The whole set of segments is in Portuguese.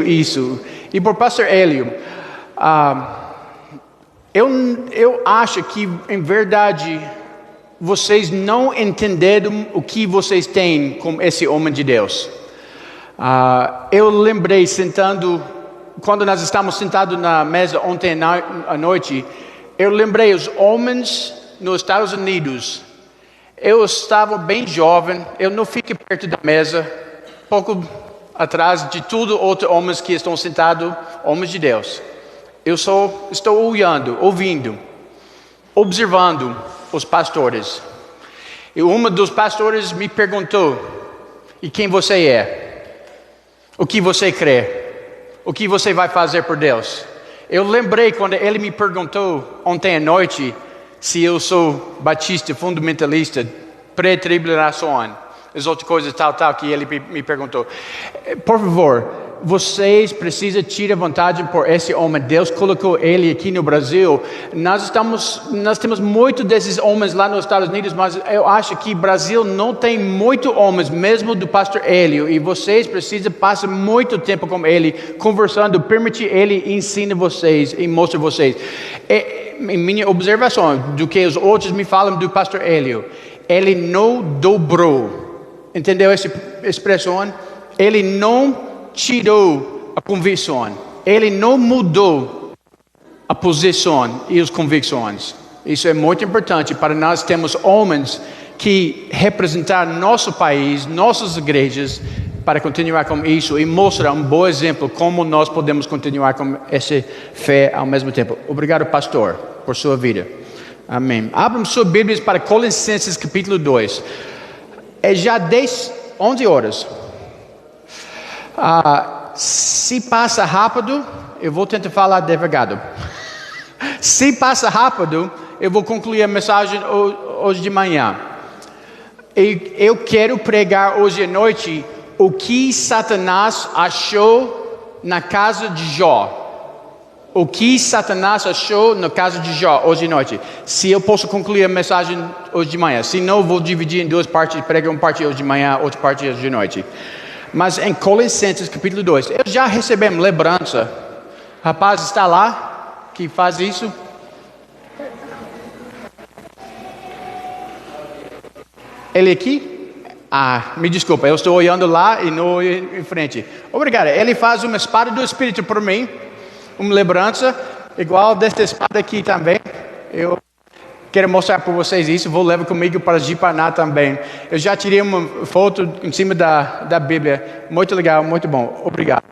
isso. E por pastor Hélio, eu acho que, em verdade, vocês não entenderam o que vocês têm com esse homem de Deus. Eu lembrei quando nós estávamos sentados na mesa ontem à noite, eu lembrei os homens nos Estados Unidos. Eu estava bem jovem, eu não fiquei perto da mesa, pouco atrás de todos os outros homens que estão sentados, homens de Deus. Eu só estou olhando, ouvindo, observando os pastores. E uma dos pastores me perguntou: e quem você é? O que você crê? O que você vai fazer por Deus? Eu lembrei quando ele me perguntou ontem à noite se eu sou batista, fundamentalista, pré-tribulação, as outras coisas tal, que ele me perguntou. Por favor, vocês precisam tirar vantagem por esse homem. Deus colocou ele aqui no Brasil. Nós temos muitos desses homens lá nos Estados Unidos, mas eu acho que o Brasil não tem muitos homens, mesmo do pastor Hélio. E vocês precisam passar muito tempo com ele, conversando, permitir ele ensinar vocês e mostrar vocês. Em minha observação, do que os outros me falam do pastor Hélio, ele não dobrou. Entendeu essa expressão? Ele não tirou a convicção. Ele não mudou a posição e as convicções. Isso é muito importante para nós termos homens que representar nosso país, nossas igrejas, para continuar com isso e mostrar um bom exemplo como nós podemos continuar com essa fé ao mesmo tempo. Obrigado, pastor, por sua vida. Amém. Abram suas Bíblias para Colossenses capítulo 2. É já 11 horas. Se passa rápido, eu vou tentar falar devagar. Se passa rápido, eu vou concluir a mensagem hoje de manhã. E eu quero pregar hoje à noite o que Satanás achou na casa de Jó. O que Satanás achou na casa de Jó hoje à noite. Se eu posso concluir a mensagem hoje de manhã. Se não, vou dividir em duas partes. Pregar uma parte hoje de manhã, outra parte hoje de noite. Mas em Colossenses capítulo 2, eu já recebemos lembrança. O rapaz está lá, que faz isso. Ele aqui? Me desculpa, eu estou olhando lá e não em frente. Obrigado. Ele faz uma espada do Espírito por mim. Uma lembrança, igual desta espada aqui também. Eu quero mostrar para vocês isso. Vou levar comigo para Jipaná também. Eu já tirei uma foto em cima da Bíblia. Muito legal, muito bom. Obrigado.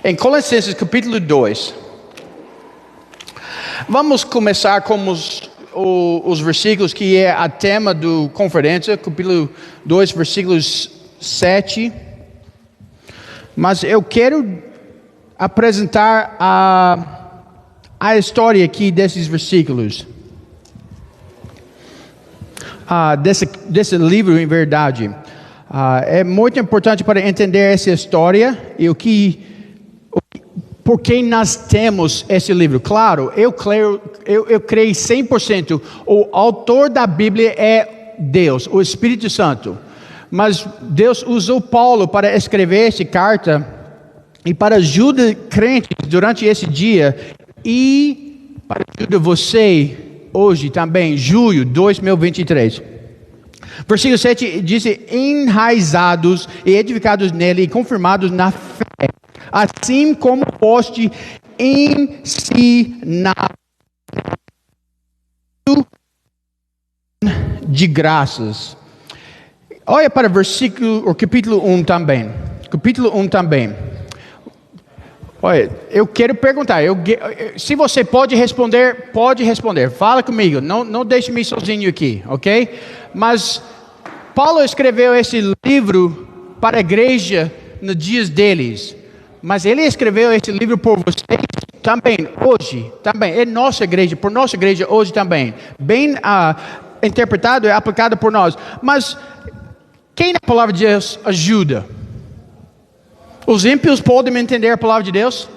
Em Colossenses capítulo 2. Vamos começar com os versículos que é a tema do conferência. Capítulo 2, versículos 7. Mas eu quero apresentar a história aqui desses versículos. Desse livro, em verdade. É muito importante para entender essa história e por que nós temos esse livro. Claro, eu creio 100%. O autor da Bíblia é Deus, o Espírito Santo. Mas Deus usou Paulo para escrever essa carta e para ajudar crentes durante esse dia e para ajudar você hoje também, julho de 2023. Versículo 7 diz: enraizados e edificados nele e confirmados na fé, assim como poste ensinar de graças. Olha para o capítulo 1 também. Capítulo 1 também. Olha, eu quero perguntar, se você pode responder, pode responder. Fala comigo, não deixe-me sozinho aqui, ok? Mas Paulo escreveu esse livro para a igreja nos dias deles. Mas ele escreveu esse livro por vocês também, hoje. Também, é nossa igreja, por nossa igreja hoje também. Bem interpretado e aplicado por nós. Mas quem na palavra de Deus ajuda? Os ímpios podem entender a palavra de Deus?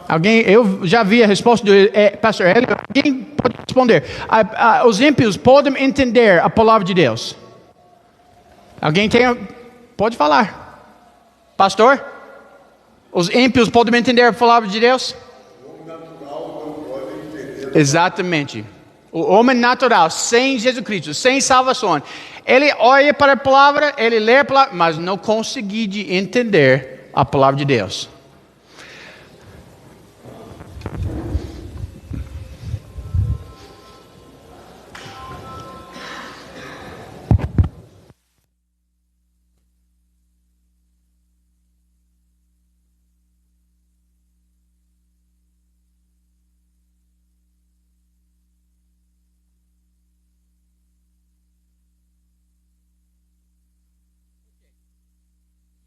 Alguém? Eu já vi a resposta do pastor Hélio. Alguém pode responder? Os ímpios podem entender a palavra de Deus? Alguém tem? Pode falar. Pastor? Os ímpios podem entender a palavra de Deus? Exatamente. O homem natural, sem Jesus Cristo, sem salvação, ele olha para a palavra, ele lê a palavra, mas não consegue de entender a palavra de Deus.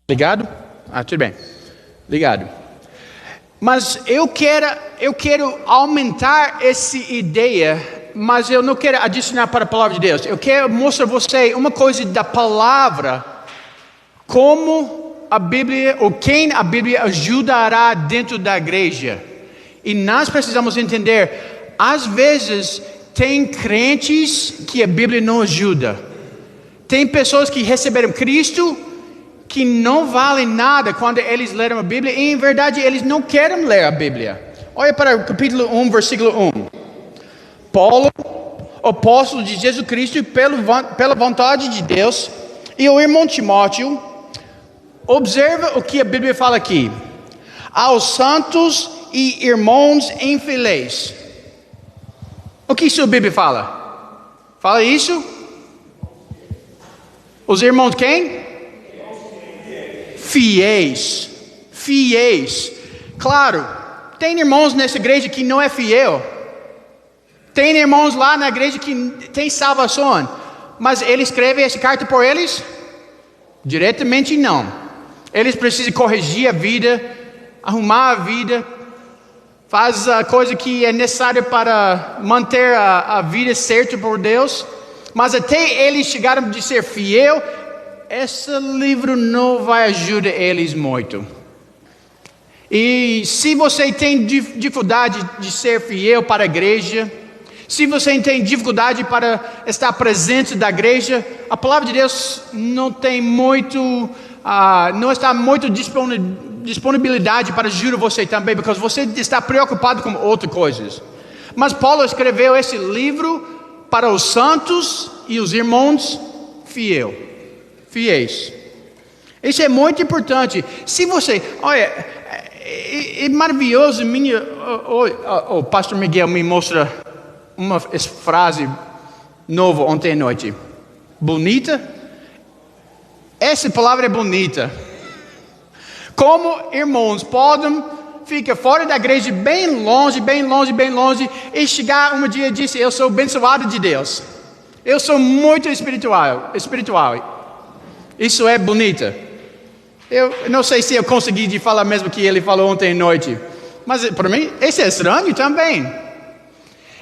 Ligado? Tudo bem. Ligado. Mas eu quero aumentar essa ideia, mas eu não quero adicionar para a palavra de Deus. Eu quero mostrar a você uma coisa da palavra, como a Bíblia, ou quem a Bíblia ajudará dentro da igreja. E nós precisamos entender, às vezes, tem crentes que a Bíblia não ajuda. Tem pessoas que receberam Cristo, que não valem nada quando eles leram a Bíblia, e em verdade eles não querem ler a Bíblia. Olha para o capítulo 1, versículo 1. Paulo, apóstolo de Jesus Cristo, pela vontade de Deus, e o irmão Timóteo, observa o que a Bíblia fala aqui. Aos santos e irmãos infiéis. O que sua Bíblia fala? Fala isso? Os irmãos quem? Fiéis. Claro, tem irmãos nessa igreja que não é fiel. Tem irmãos lá na igreja que tem salvação. Mas ele escreve essa carta por eles? Diretamente não. Eles precisam corrigir a vida, arrumar a vida, faz a coisa que é necessária para manter a vida certa por Deus. Mas até eles chegaram a ser fiel, esse livro não vai ajudar eles muito. E se você tem dificuldade de ser fiel para a igreja, se você tem dificuldade para estar presente da igreja, a palavra de Deus não tem muito, não está muito disponibilidade para ajudar você também, porque você está preocupado com outras coisas. Mas Paulo escreveu esse livro para os santos e os irmãos fiéis. Isso é muito importante. Se você, olha, é maravilhoso. O pastor Miguel me mostra uma frase nova ontem à noite. Bonita. Essa palavra é bonita. Como irmãos podem ficar fora da igreja bem longe, e chegar um dia e dizer: eu sou abençoado de Deus. Eu sou muito espiritual. Isso é bonita. Eu não sei se eu consegui de falar mesmo que ele falou ontem à noite. Mas para mim, isso é estranho também.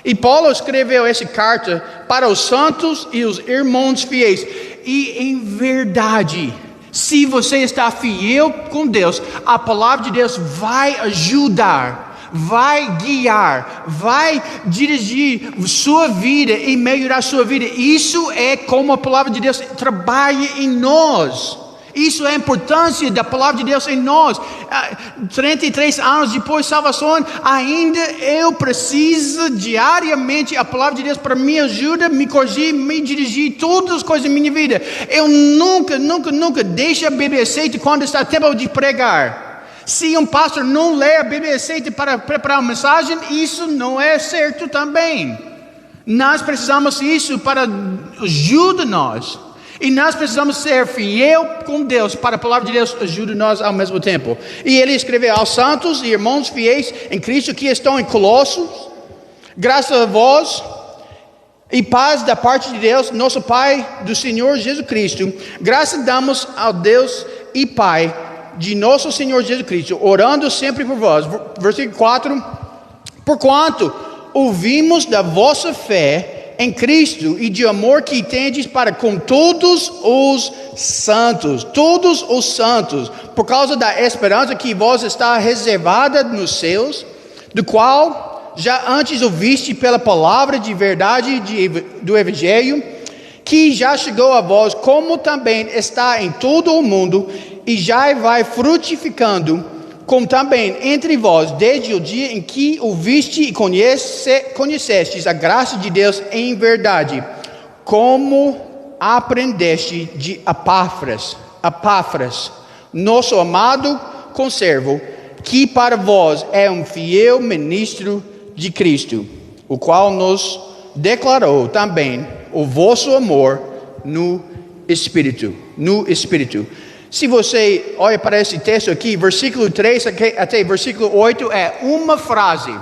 E Paulo escreveu essa carta para os santos e os irmãos fiéis. E em verdade, se você está fiel com Deus, a palavra de Deus vai ajudar, vai guiar, vai dirigir sua vida e melhorar sua vida. Isso é como a palavra de Deus trabalha em nós. Isso é a importância da palavra de Deus em nós. 33 anos depois da salvação, ainda eu preciso diariamente a palavra de Deus para me ajudar, me corrigir, me dirigir, todas as coisas da minha vida. Eu nunca deixo a Bíblia aceita quando está tempo de pregar. Se um pastor não lê a Bíblia aceita para preparar uma mensagem, isso não é certo também. Nós precisamos disso para ajudar nós. E nós precisamos ser fiel com Deus para a palavra de Deus ajude nós ao mesmo tempo. E ele escreveu aos santos e irmãos fiéis em Cristo que estão em Colossos: graças a vós e paz da parte de Deus, nosso Pai, do Senhor Jesus Cristo. Graças damos ao Deus e Pai de nosso Senhor Jesus Cristo, orando sempre por vós. Versículo 4: porquanto ouvimos da vossa fé em Cristo e de amor que tendes para com todos os santos, por causa da esperança que vos está reservada nos céus, do qual já antes ouviste pela palavra de verdade do Evangelho, que já chegou a vós, como também está em todo o mundo, e já vai frutificando, como também entre vós, desde o dia em que o viste e conhecestes a graça de Deus em verdade, como aprendeste de Epáfras, nosso amado conservo, que para vós é um fiel ministro de Cristo, o qual nos declarou também o vosso amor no Espírito. Se você olha para esse texto aqui, versículo 3 até versículo 8 é uma frase.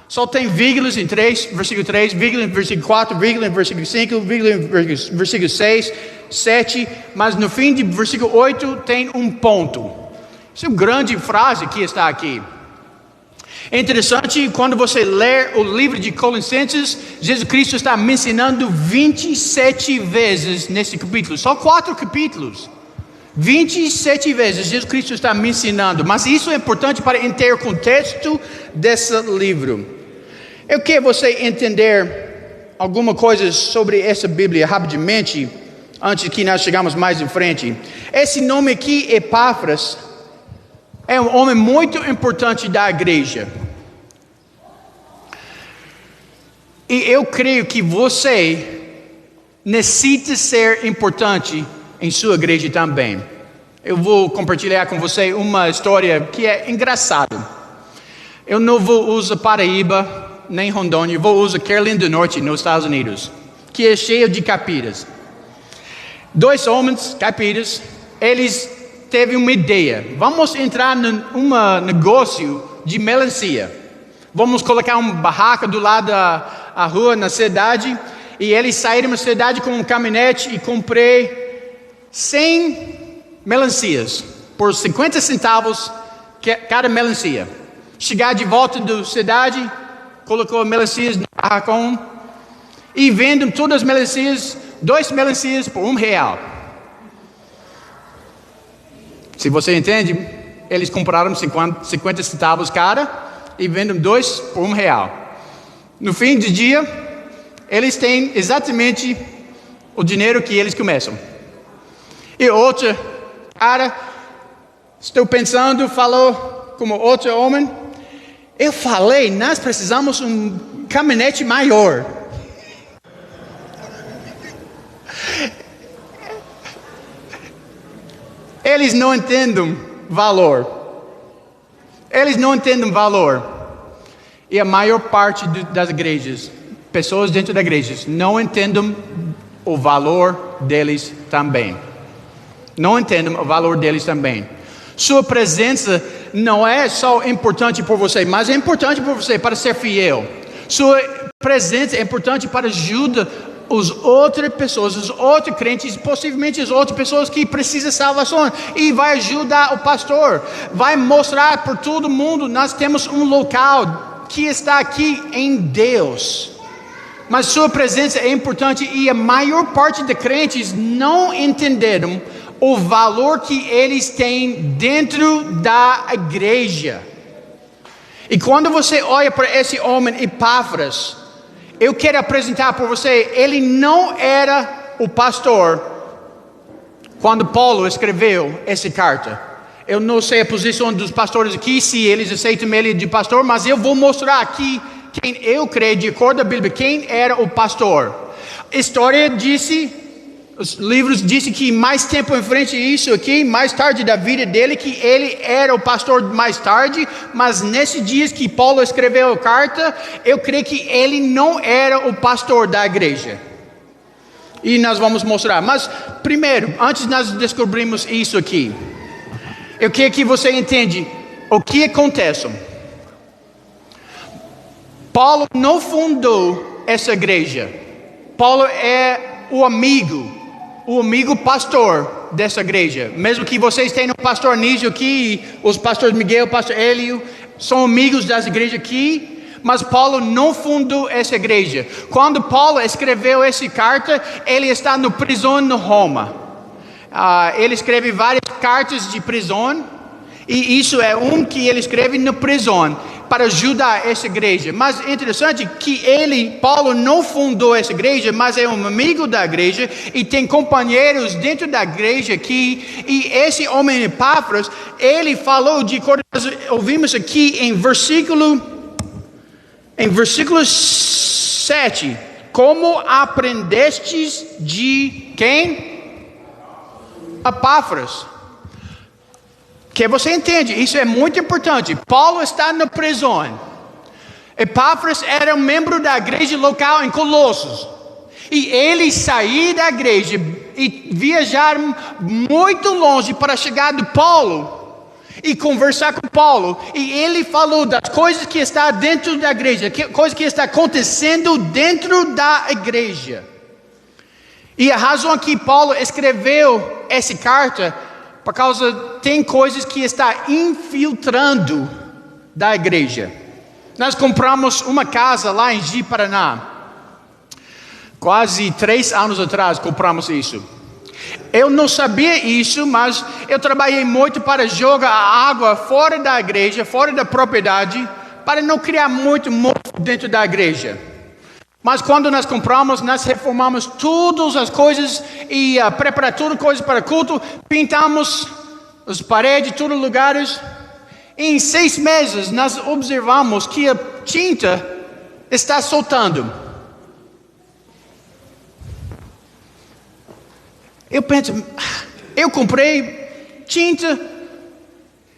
Só tem vírgulas em 3, versículo 3, vírgula em versículo 4, vírgula em versículo 5, vírgula em versículo 6, 7, mas no fim de versículo 8 tem um ponto. Essa é uma grande frase que está aqui. É interessante, quando você lê o livro de Colossenses, Jesus Cristo está mencionando 27 vezes nesse capítulo, só 4 capítulos. 27 vezes Jesus Cristo está mencionando, mas isso é importante para entender o contexto desse livro. Eu quero você entender alguma coisa sobre essa Bíblia rapidamente, antes que nós chegamos mais em frente. Esse nome aqui, Epáfras, é um homem muito importante da igreja. E eu creio que você necessita ser importante em sua igreja também. Eu vou compartilhar com você uma história que é engraçada. Eu não vou usar Paraíba, nem Rondônia, vou usar Carolina do Norte, nos Estados Unidos, que é cheio de caipiras. 2 homens caipiras, eles teve uma ideia. Vamos entrar num negócio de melancia. Vamos colocar uma barraca do lado da rua na cidade. E eles saíram da cidade com um caminhonete e comprei 100 melancias por 50 centavos cada melancia. Chegar de volta da cidade, colocou melancias no barracão e vendem todas as melancias, 2 melancias por R$1. Se você entende, eles compraram 50 centavos cada e vendem 2 por R$1. No fim do dia, eles têm exatamente o dinheiro que eles começam. E outro cara, estou pensando, falou como outro homem, eu falei, nós precisamos um caminhonete maior. Eles não entendem valor. Eles não entendem valor. E a maior parte das igrejas, pessoas dentro da igreja, não entendem o valor deles também. Não entendem o valor deles também. Sua presença não é só importante por você, mas é importante por você para ser fiel. Sua presença é importante para ajudar as outras pessoas, os outros crentes, possivelmente as outras pessoas que precisam de salvação, e vai ajudar o pastor, vai mostrar para todo mundo, nós temos um local que está aqui em Deus. Mas sua presença é importante e a maior parte de crentes não entenderam o valor que eles têm dentro da igreja. E quando você olha para esse homem Epáfras, eu quero apresentar para você, ele não era o pastor quando Paulo escreveu essa carta. Eu não sei a posição dos pastores aqui, se eles aceitam ele de pastor, mas eu vou mostrar aqui quem eu creio, de acordo com a Bíblia, quem era o pastor. A história disse, os livros dizem que mais tempo em frente isso aqui, mais tarde da vida dele, que ele era o pastor mais tarde, mas nesses dias que Paulo escreveu a carta, eu creio que ele não era o pastor da igreja. E nós vamos mostrar. Mas primeiro, antes de nós descobrirmos isso aqui, eu quero que você entenda o que acontece. Paulo não fundou essa igreja. Paulo é o amigo pastor dessa igreja. Mesmo que vocês tenham o pastor Nísio aqui, os pastores Miguel, o pastor Hélio, são amigos das igrejas aqui, mas Paulo não fundou essa igreja. Quando Paulo escreveu essa carta, ele está no prisão no Roma. Ele escreve várias cartas de prisão, e isso é que ele escreve na prisão. para ajudar essa igreja. Mas é interessante que Paulo não fundou essa igreja, mas é um amigo da igreja e tem companheiros dentro da igreja aqui. E esse homem Epáfras, ele falou de acordo com nós ouvimos aqui em versículo 7. Como aprendestes de quem? Epáfras. Que você entende, isso é muito importante. Paulo está na prisão. Epáfras era um membro da igreja local em Colossos. E ele saiu da igreja e viajar muito longe para chegar de Paulo e conversar com Paulo. E ele falou das coisas que está dentro da igreja, coisas que está acontecendo dentro da igreja. E a razão que Paulo escreveu essa carta, por causa tem coisas que está infiltrando da igreja. Nós compramos uma casa lá em Ji-Paraná. Quase 3 anos atrás compramos isso. Eu não sabia isso, mas eu trabalhei muito para jogar a água fora da igreja, fora da propriedade, para não criar muito mofo dentro da igreja. Mas quando nós compramos, nós reformamos todas as coisas e preparamos tudo coisas para culto, pintamos as paredes, todos os lugares. Em 6 meses, nós observamos que a tinta está soltando. Eu penso, eu comprei tinta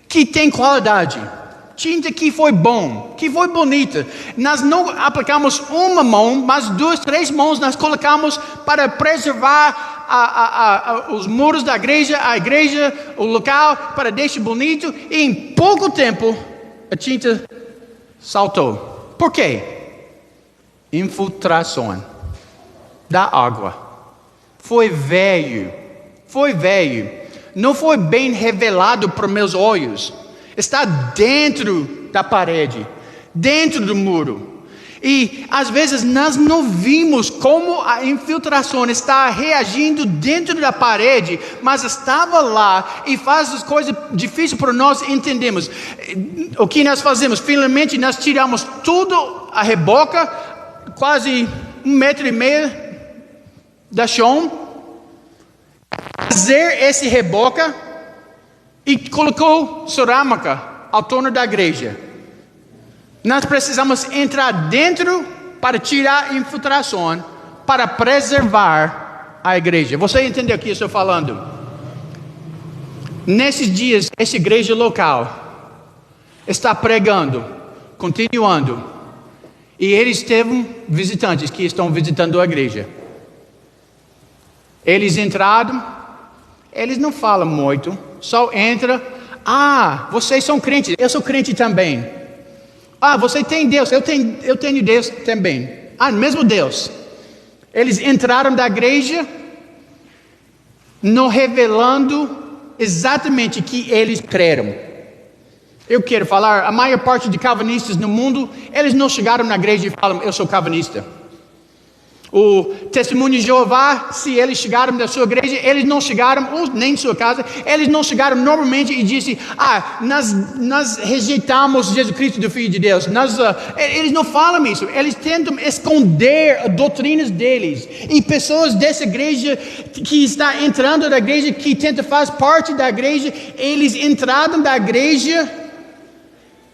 que tem qualidade, tinta que foi bom, que foi bonita. Nós não aplicamos uma mão, mas 2, 3 mãos nós colocamos para preservar os muros da igreja, a igreja, o local, para deixar bonito. E em pouco tempo a tinta saltou. Por quê? Infiltração da água. Foi velho, não foi bem revelado para meus olhos, está dentro da parede, dentro do muro, e às vezes nós não vimos como a infiltração está reagindo dentro da parede, mas estava lá e faz as coisas difíceis para nós entendermos. O que nós fazemos? Finalmente nós tiramos tudo a reboca, quase 1,5 metro da chão, fazer esse reboca e colocou cerâmica ao torno da igreja. Nós precisamos entrar dentro para tirar a infiltração, para preservar a igreja. Você entendeu o que eu estou falando? Nesses dias, essa igreja local está pregando, continuando, e eles teve visitantes que estão visitando a igreja. Eles entraram, eles não falam muito, só entra. Vocês são crentes, eu sou crente também. Você tem Deus, eu tenho Deus também. Mesmo Deus. Eles entraram da igreja, não revelando exatamente o que eles creram. Eu quero falar, a maior parte de calvinistas no mundo, eles não chegaram na igreja e falam, eu sou calvinista. O testemunho de Jeová, se eles chegaram da sua igreja, eles não chegaram, ou nem de sua casa, eles não chegaram normalmente e disse, nós rejeitamos Jesus Cristo, do Filho de Deus. Eles não falam isso, eles tentam esconder as doutrinas deles. E pessoas dessa igreja, que está entrando da igreja, que tenta fazer parte da igreja, eles entraram da igreja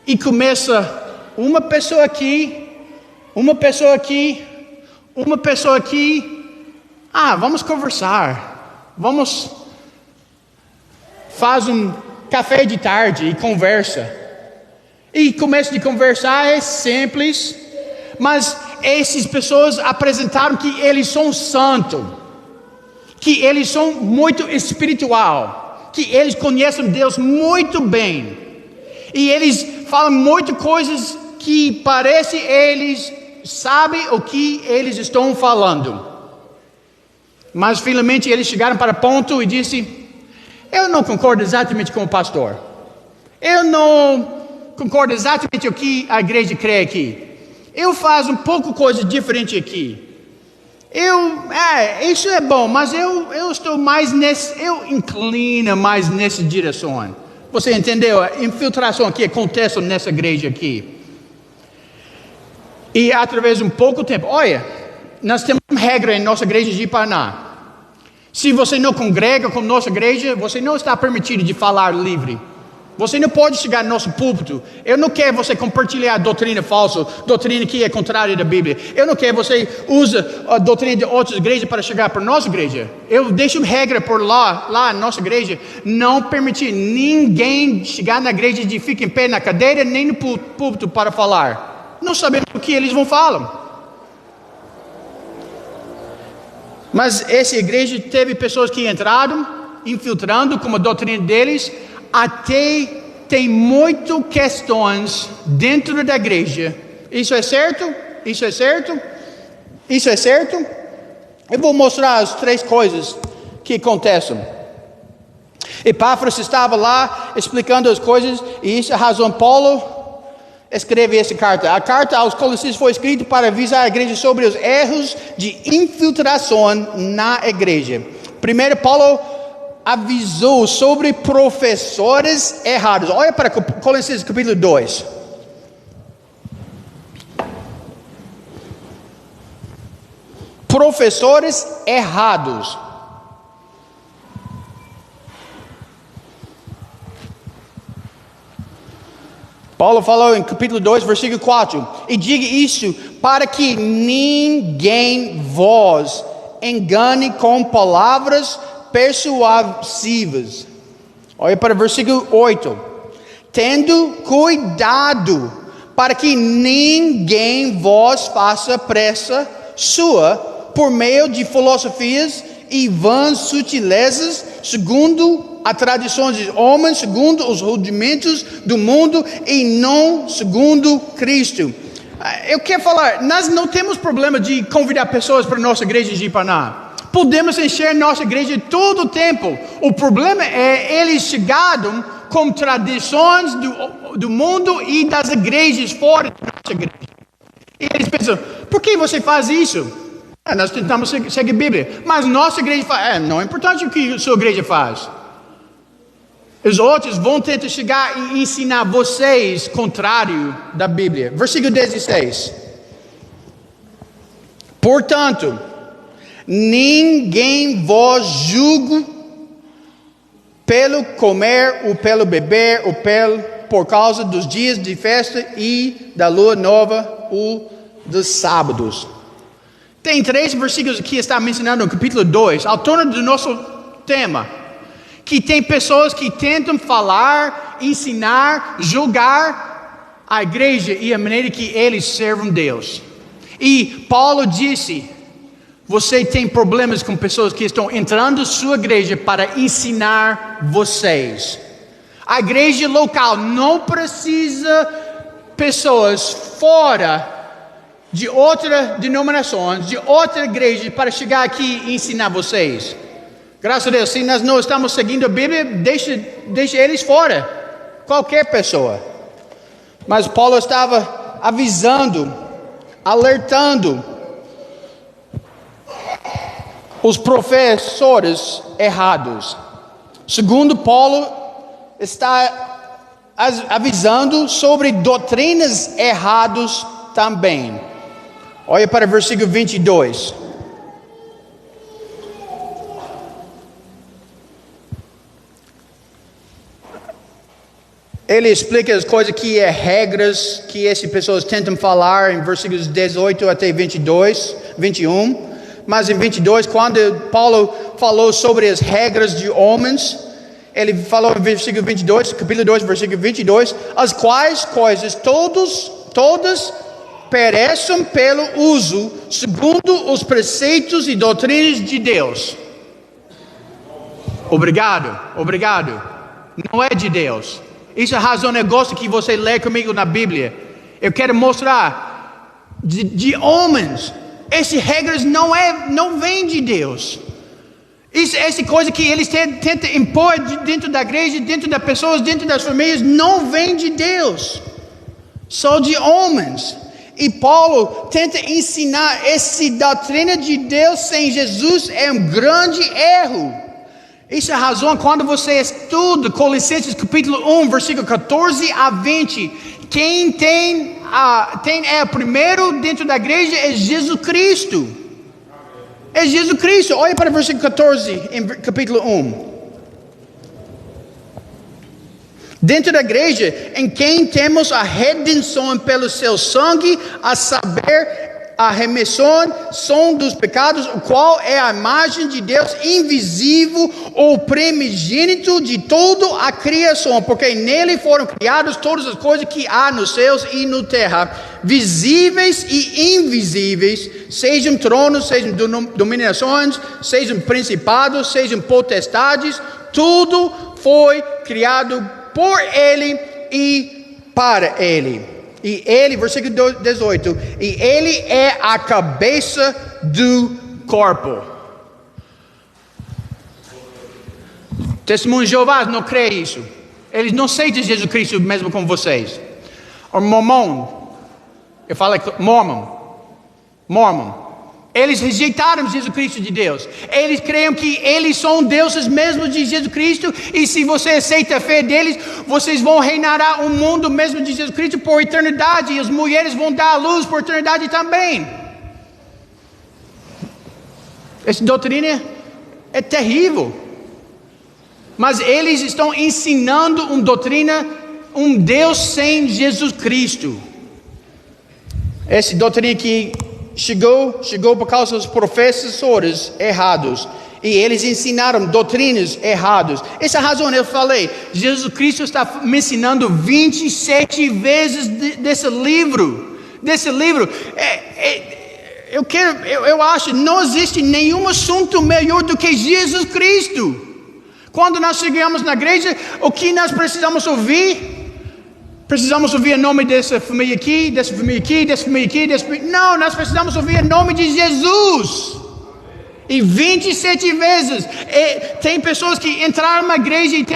e começa uma pessoa aqui, vamos conversar, faz um café de tarde e conversa. E começa de conversar, é simples, mas essas pessoas apresentaram que eles são santos, que eles são muito espiritual, que eles conhecem Deus muito bem, e eles falam muitas coisas que parece eles sabem o que eles estão falando. Mas finalmente eles chegaram para o ponto e disse, eu não concordo exatamente com o pastor, eu não concordo exatamente com o que a igreja crê aqui, eu faço um pouco coisa diferente aqui, isso é bom, mas eu estou mais eu inclino mais nessa direção. Você entendeu? A infiltração que acontece nessa igreja aqui. E através de um pouco tempo, olha, nós temos uma regra em nossa igreja de Paraná. Se você não congrega com nossa igreja, você não está permitido de falar livre. Você não pode chegar no nosso púlpito. Eu não quero você compartilhar doutrina falsa, doutrina que é contrária da Bíblia. Eu não quero você usa a doutrina de outras igrejas para chegar para a nossa igreja. Eu deixo regra por lá na nossa igreja, não permitir ninguém chegar na igreja de ficar em pé na cadeira, nem no púlpito para falar. Não sabemos o que eles vão falar. Mas essa igreja teve pessoas que entraram, infiltrando com a doutrina deles, até tem muitas questões dentro da igreja. Isso é certo? Isso é certo? Isso é certo? Eu vou mostrar as 3 coisas que acontecem. Epáfras estava lá explicando as coisas, e isso é a razão Paulo escreve essa carta. A carta aos Colossenses foi escrita para avisar a igreja sobre os erros de infiltração na igreja. Primeiro, Paulo avisou sobre professores errados. Olha para Colossenses capítulo 2. Professores errados. Paulo falou em capítulo 2, versículo 4: e diga isso para que ninguém vos engane com palavras persuasivas. Olha para o versículo 8: tendo cuidado para que ninguém vos faça pressa sua por meio de filosofias e vãs sutilezas, segundo a tradição dos homens, segundo os rudimentos do mundo e não segundo Cristo. Eu quero falar, nós não temos problema de convidar pessoas para a nossa igreja de Paraná. Podemos encher nossa igreja todo o tempo. O problema é eles chegaram com tradições do mundo e das igrejas fora da nossa igreja. E eles pensam, por que você faz isso? Nós tentamos seguir a Bíblia. Mas nossa igreja faz. Não é importante o que a sua igreja faz. Os outros vão tentar chegar e ensinar vocês contrário da Bíblia. Versículo 16. Portanto, ninguém vos julgue pelo comer ou pelo beber ou por causa dos dias de festa e da lua nova ou dos sábados. Tem 3 versículos que está mencionando no capítulo 2, ao torno do nosso tema, que tem pessoas que tentam falar, ensinar, julgar a igreja e a maneira que eles servem Deus. E Paulo disse, você tem problemas com pessoas que estão entrando na sua igreja para ensinar vocês. A igreja local não precisa pessoas fora de outras denominações, de outra igreja, para chegar aqui e ensinar vocês. Graças a Deus, se nós não estamos seguindo a Bíblia, deixa eles fora. Qualquer pessoa. Mas Paulo estava avisando, alertando os professores errados. Segundo, Paulo está avisando sobre doutrinas erradas também. Olha para o versículo 22. Ele explica as coisas que é regras que essas pessoas tentam falar em versículos 18 até 21. Mas em 22, quando Paulo falou sobre as regras de homens, ele falou em versículo 22, capítulo 2, versículo 22, as quais coisas todas perecem pelo uso, segundo os preceitos e doutrinas de Deus. Obrigado. Não é de Deus. Isso é a razão do negócio que você lê comigo na Bíblia. Eu quero mostrar de homens. Essas regras não vêm de Deus. Essa coisa que eles tentam impor dentro da igreja, dentro das pessoas, dentro das famílias, não vem de Deus. Só de homens. E Paulo tenta ensinar essa doutrina de Deus sem Jesus é um grande erro. Essa é a razão quando você estuda Colossenses capítulo 1, versículo 14 a 20. Quem tem o primeiro dentro da igreja é Jesus Cristo. É Jesus Cristo. Olha para o versículo 14, em capítulo 1. Dentro da igreja, em quem temos a redenção pelo seu sangue, a saber, a remissão dos pecados, o qual é a imagem de Deus invisível, o primogênito de toda a criação, porque nele foram criadas todas as coisas que há nos céus e na terra, visíveis e invisíveis, sejam tronos, sejam dominações, sejam principados, sejam potestades, tudo foi criado por ele e para ele. E ele, versículo 18, e ele é a cabeça do corpo. Testemunho de Jeová não crê isso. Eles não aceitam Jesus Cristo mesmo com vocês. O Mormon, eu falo Mormon. Eles rejeitaram Jesus Cristo de Deus. Eles creem que eles são deuses mesmo de Jesus Cristo. E se você aceita a fé deles, vocês vão reinar o mundo mesmo de Jesus Cristo por eternidade. E as mulheres vão dar a luz por eternidade também. Essa doutrina é terrível. Mas eles estão ensinando uma doutrina, um Deus sem Jesus Cristo. Essa doutrina que chegou por causa dos professores errados. E eles ensinaram doutrinas erradas. Essa razão eu falei, Jesus Cristo está me ensinando 27 vezes desse livro. Eu acho que não existe nenhum assunto melhor do que Jesus Cristo. Quando nós chegamos na igreja, o que nós precisamos ouvir? Precisamos ouvir o nome dessa família aqui, dessa família aqui, dessa família aqui, dessa família... Não, nós precisamos ouvir o nome de Jesus. E 27 vezes. Tem pessoas que entraram na igreja e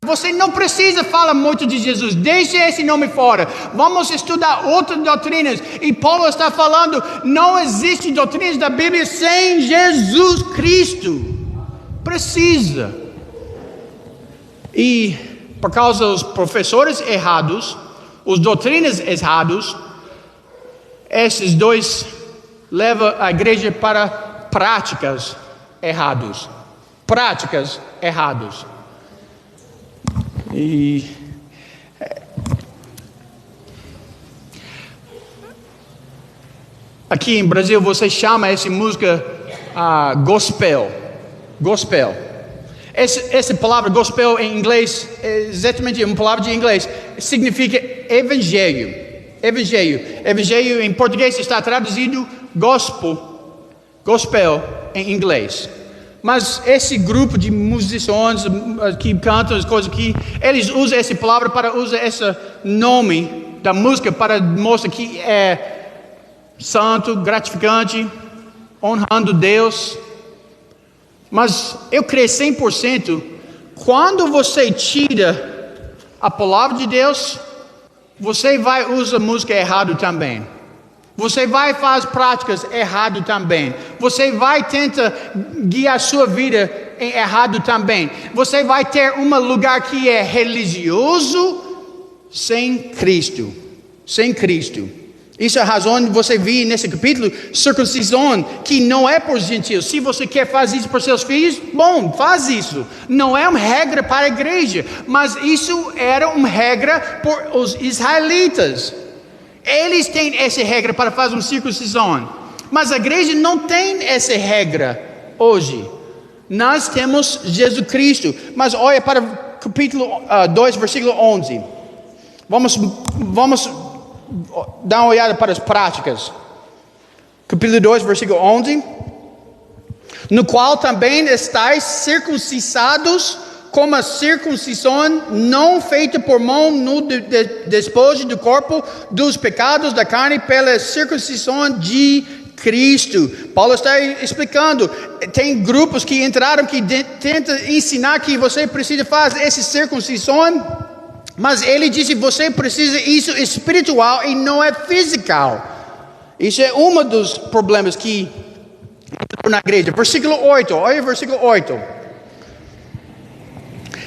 você não precisa falar muito de Jesus. Deixe esse nome fora. Vamos estudar outras doutrinas. E Paulo está falando, não existe doutrinas da Bíblia sem Jesus Cristo. Precisa. E por causa dos professores errados, os doutrinas errados, esses dois levam a igreja para práticas erradas. E aqui em Brasil você chama essa música gospel. Essa palavra gospel em inglês, é exatamente uma palavra de inglês, significa evangelho. Evangelho em português está traduzido gospel em inglês. Mas esse grupo de musicians que cantam as coisas aqui, eles usam essa palavra para usar esse nome da música para mostrar que é santo, gratificante, honrando Deus. Mas eu creio 100%, quando você tira a palavra de Deus, você vai usar música errado também. Você vai fazer práticas errado também. Você vai tentar guiar sua vida em errado também. Você vai ter um lugar que é religioso sem Cristo. Isso é a razão de você ver nesse capítulo, circuncisão, que não é por gentios. Se você quer fazer isso por seus filhos, bom, faz isso. Não é uma regra para a igreja, mas isso era uma regra por os israelitas. Eles têm essa regra para fazer uma circuncisão. Mas a igreja não tem essa regra hoje. Nós temos Jesus Cristo. Mas olha para o capítulo 2, versículo 11. Vamos dar uma olhada para as práticas. Capítulo 2, versículo 11. No qual também estáis circuncisados, como a circuncisão não feita por mão no despojo do corpo dos pecados da carne pela circuncisão de Cristo. Paulo está explicando, tem grupos que entraram que tentam ensinar que você precisa fazer essa circuncisão, mas ele disse que você precisa isso espiritual e não é físico. Isso é um dos problemas que na igreja. Versículo 8, olha o versículo 8.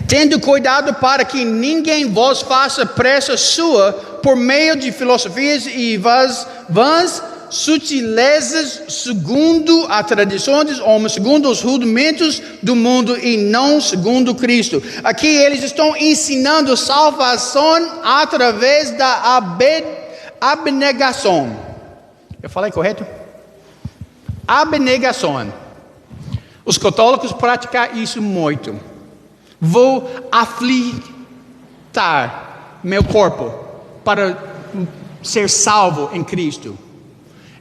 Tendo cuidado para que ninguém vos faça pressa sua por meio de filosofias e vãs sutilezas, segundo a tradição dos homens, segundo os rudimentos do mundo e não segundo Cristo. Aqui eles estão ensinando salvação através da abnegação. Eu falei correto? Abnegação. Os católicos praticam isso muito. Vou aflitar meu corpo para ser salvo em Cristo.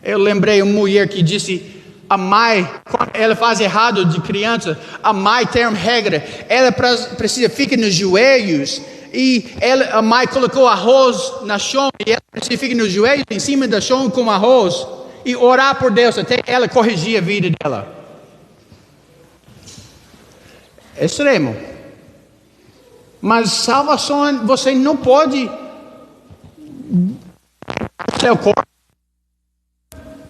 Eu lembrei uma mulher que disse, a mãe, quando ela faz errado de criança, a mãe tem uma regra, ela precisa ficar nos joelhos, e a mãe colocou arroz na chão, e ela precisa ficar nos joelhos, em cima da chão com arroz, e orar por Deus, até ela corrigir a vida dela. É extremo. Mas salvação, você não pode seu corpo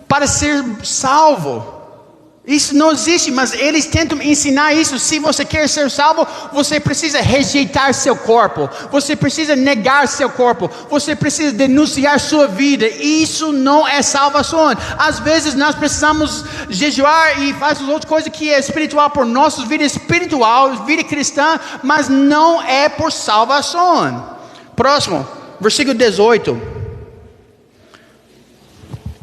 para ser salvo. Isso não existe, mas eles tentam ensinar isso. Se você quer ser salvo, você precisa rejeitar seu corpo. Você precisa negar seu corpo. Você precisa denunciar sua vida. Isso não é salvação. Às vezes nós precisamos jejuar e fazer outras coisas que é espiritual por nossa vida espiritual, vida cristã, mas não é por salvação. Próximo, versículo 18.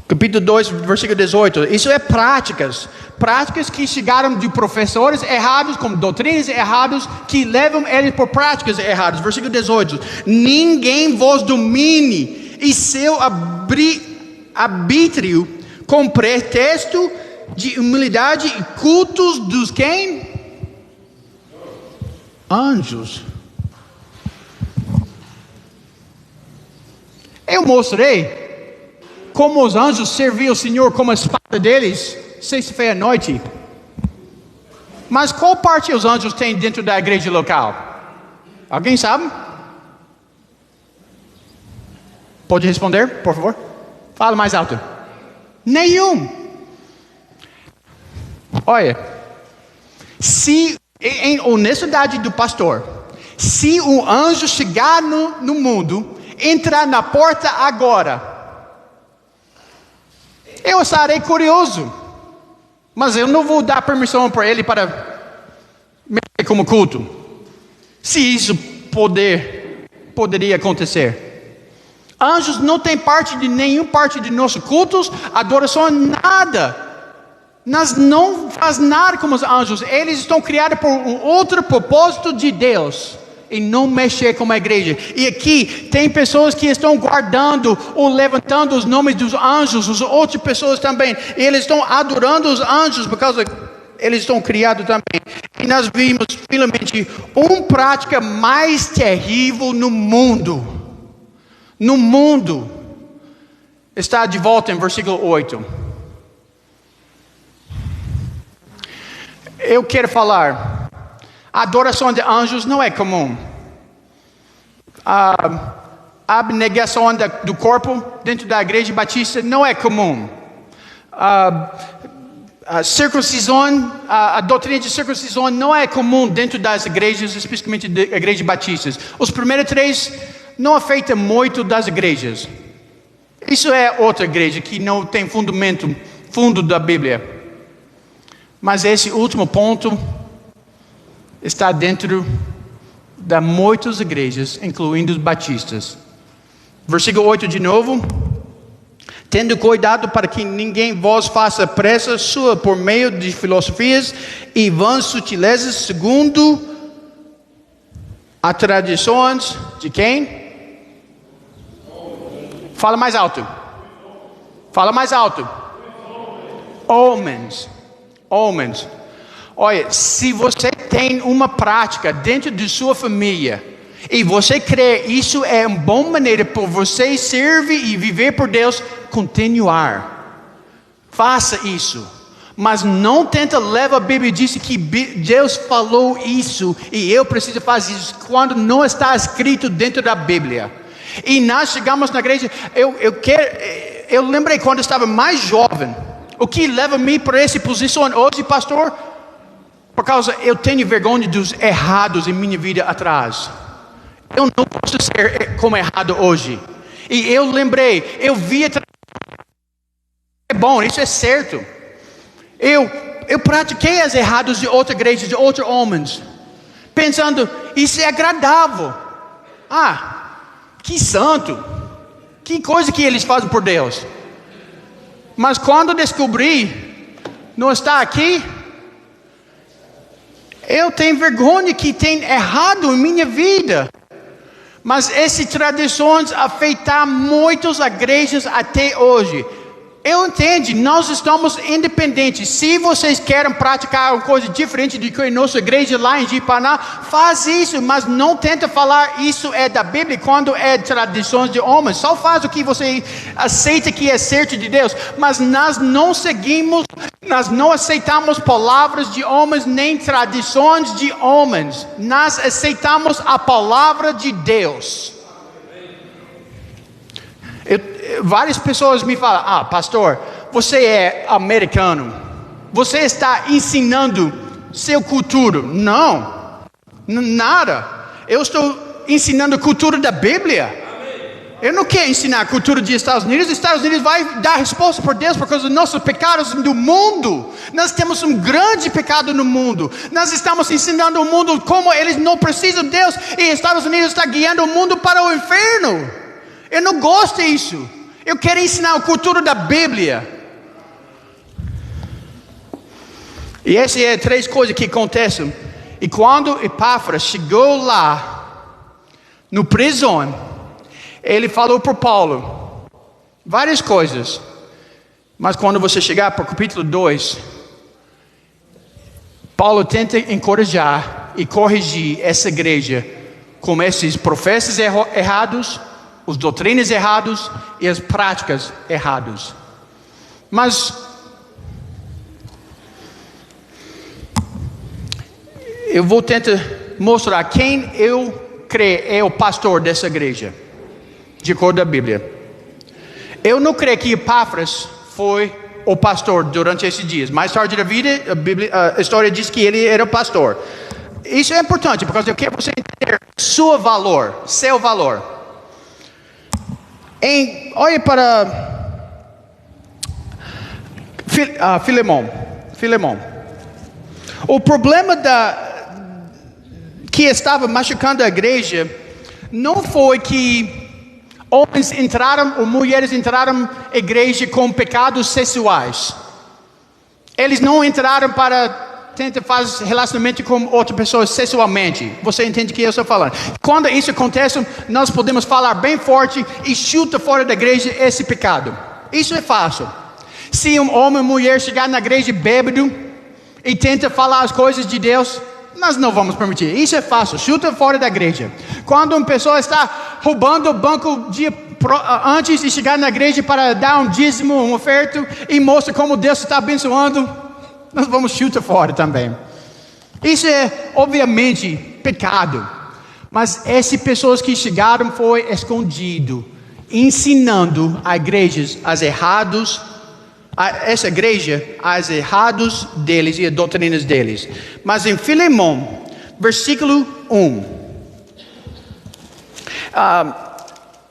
Capítulo 2, versículo 18. Isso é práticas que chegaram de professores errados, com doutrinas erradas, que levam eles por práticas erradas. Versículo 18. Ninguém vos domine e seu arbítrio com pretexto de humildade e cultos dos quem? Anjos. Eu mostrei como os anjos serviam o Senhor como a espada deles, sexta-feira à noite. Mas qual parte os anjos têm dentro da igreja local? Alguém sabe? Pode responder, por favor? Fala mais alto. Nenhum. Olha, se em honestidade do pastor, se um anjo chegar no mundo, entrar na porta agora, eu estarei curioso, mas eu não vou dar permissão para ele para mexer como culto. Se isso poderia acontecer. Anjos não têm parte de nenhuma parte de nossos cultos, adoração, nada. Nós não faz nada como os anjos. Eles estão criados por um outro propósito de Deus. E não mexer com a igreja. E aqui tem pessoas que estão guardando ou levantando os nomes dos anjos, as outras pessoas também. E eles estão adorando os anjos por causa eles estão criados também. E nós vimos finalmente uma prática mais terrível no mundo. No mundo. Está de volta em versículo 8. Eu quero falar. A adoração de anjos não é comum. A abnegação do corpo dentro da igreja batista não é comum. A circuncisão, a doutrina de circuncisão não é comum dentro das igrejas, especificamente das igrejas batistas. Os primeiros 3 não afetam muito das igrejas. Isso é outra igreja que não tem fundo da Bíblia. Mas esse último ponto está dentro de muitas igrejas, incluindo os batistas. Versículo 8 de novo. Tendo cuidado para que ninguém vos faça pressa sua por meio de filosofias e vãs sutilezas, segundo as tradições de quem? Fala mais alto. Fala mais alto. Homens. Olha, se você tem uma prática dentro de sua família e você crê isso é uma boa maneira para você servir e viver por Deus, continuar. Faça isso. Mas não tenta levar a Bíblia e diz que Deus falou isso e eu preciso fazer isso quando não está escrito dentro da Bíblia. E nós chegamos na igreja, eu lembrei quando eu estava mais jovem, o que leva-me para essa posição hoje, pastor? Por causa eu tenho vergonha dos errados em minha vida atrás. Eu não posso ser como errado hoje. E eu lembrei, eu via... É bom, isso é certo. Eu pratiquei as errados de outra igreja, de outros homens, pensando, isso é agradável. Que santo, que coisa que eles fazem por Deus. Mas quando descobri, não está aqui, eu tenho vergonha que tem errado em minha vida. Mas essas tradições afetam muitas igrejas até hoje. Eu entendo, nós estamos independentes. Se vocês querem praticar uma coisa diferente do que a nossa igreja lá em Jipaná, faz isso, mas não tenta falar isso é da Bíblia quando é tradições de homens. Só faz o que você aceita que é certo de Deus. Mas nós não seguimos, nós não aceitamos palavras de homens nem tradições de homens. Nós aceitamos a palavra de Deus. Várias pessoas me falam, pastor, você é americano, você está ensinando seu cultura. Não, nada, eu estou ensinando a cultura da Bíblia. Eu não quero ensinar a cultura dos Estados Unidos. Os Estados Unidos vai dar resposta por Deus por causa dos nossos pecados do mundo. Nós temos um grande pecado no mundo. Nós estamos ensinando o mundo como eles não precisam de Deus, e os Estados Unidos está guiando o mundo para o inferno. Eu não gosto disso. Eu quero ensinar a cultura da Bíblia. E essas são 3 coisas que acontecem. E quando Epáfras chegou lá, no prisão, ele falou para Paulo várias coisas. Mas quando você chegar para o capítulo 2, Paulo tenta encorajar e corrigir essa igreja com esses profetas errados, as doutrinas erradas e as práticas erradas. Mas eu vou tentar mostrar quem eu creio é o pastor dessa igreja, de acordo com a Bíblia. Eu não creio que Epáfras foi o pastor durante esses dias. Mais tarde da vida, a história diz que ele era o pastor. Isso é importante, porque eu quero você entender seu valor. Olhe para Filemão. O problema que estava machucando a igreja não foi que homens entraram ou mulheres entraram na igreja com pecados sexuais. Eles não entraram para tentar fazer relacionamento com outra pessoa sexualmente. Você entende o que eu estou falando? Quando isso acontece, nós podemos falar bem forte e chuta fora da igreja esse pecado. Isso é fácil. Se um homem ou mulher chegar na igreja bêbado e tenta falar as coisas de Deus, nós não vamos permitir. Isso é fácil, chuta fora da igreja. Quando uma pessoa está roubando o banco antes de chegar na igreja para dar um dízimo, uma oferta, e mostra como Deus está abençoando, nós vamos chutar fora também. Isso é obviamente pecado. Mas essas pessoas que chegaram foi escondido, ensinando a igrejas as errados, essa igreja as errados deles e as doutrinas deles. Mas em Filemão, versículo 1,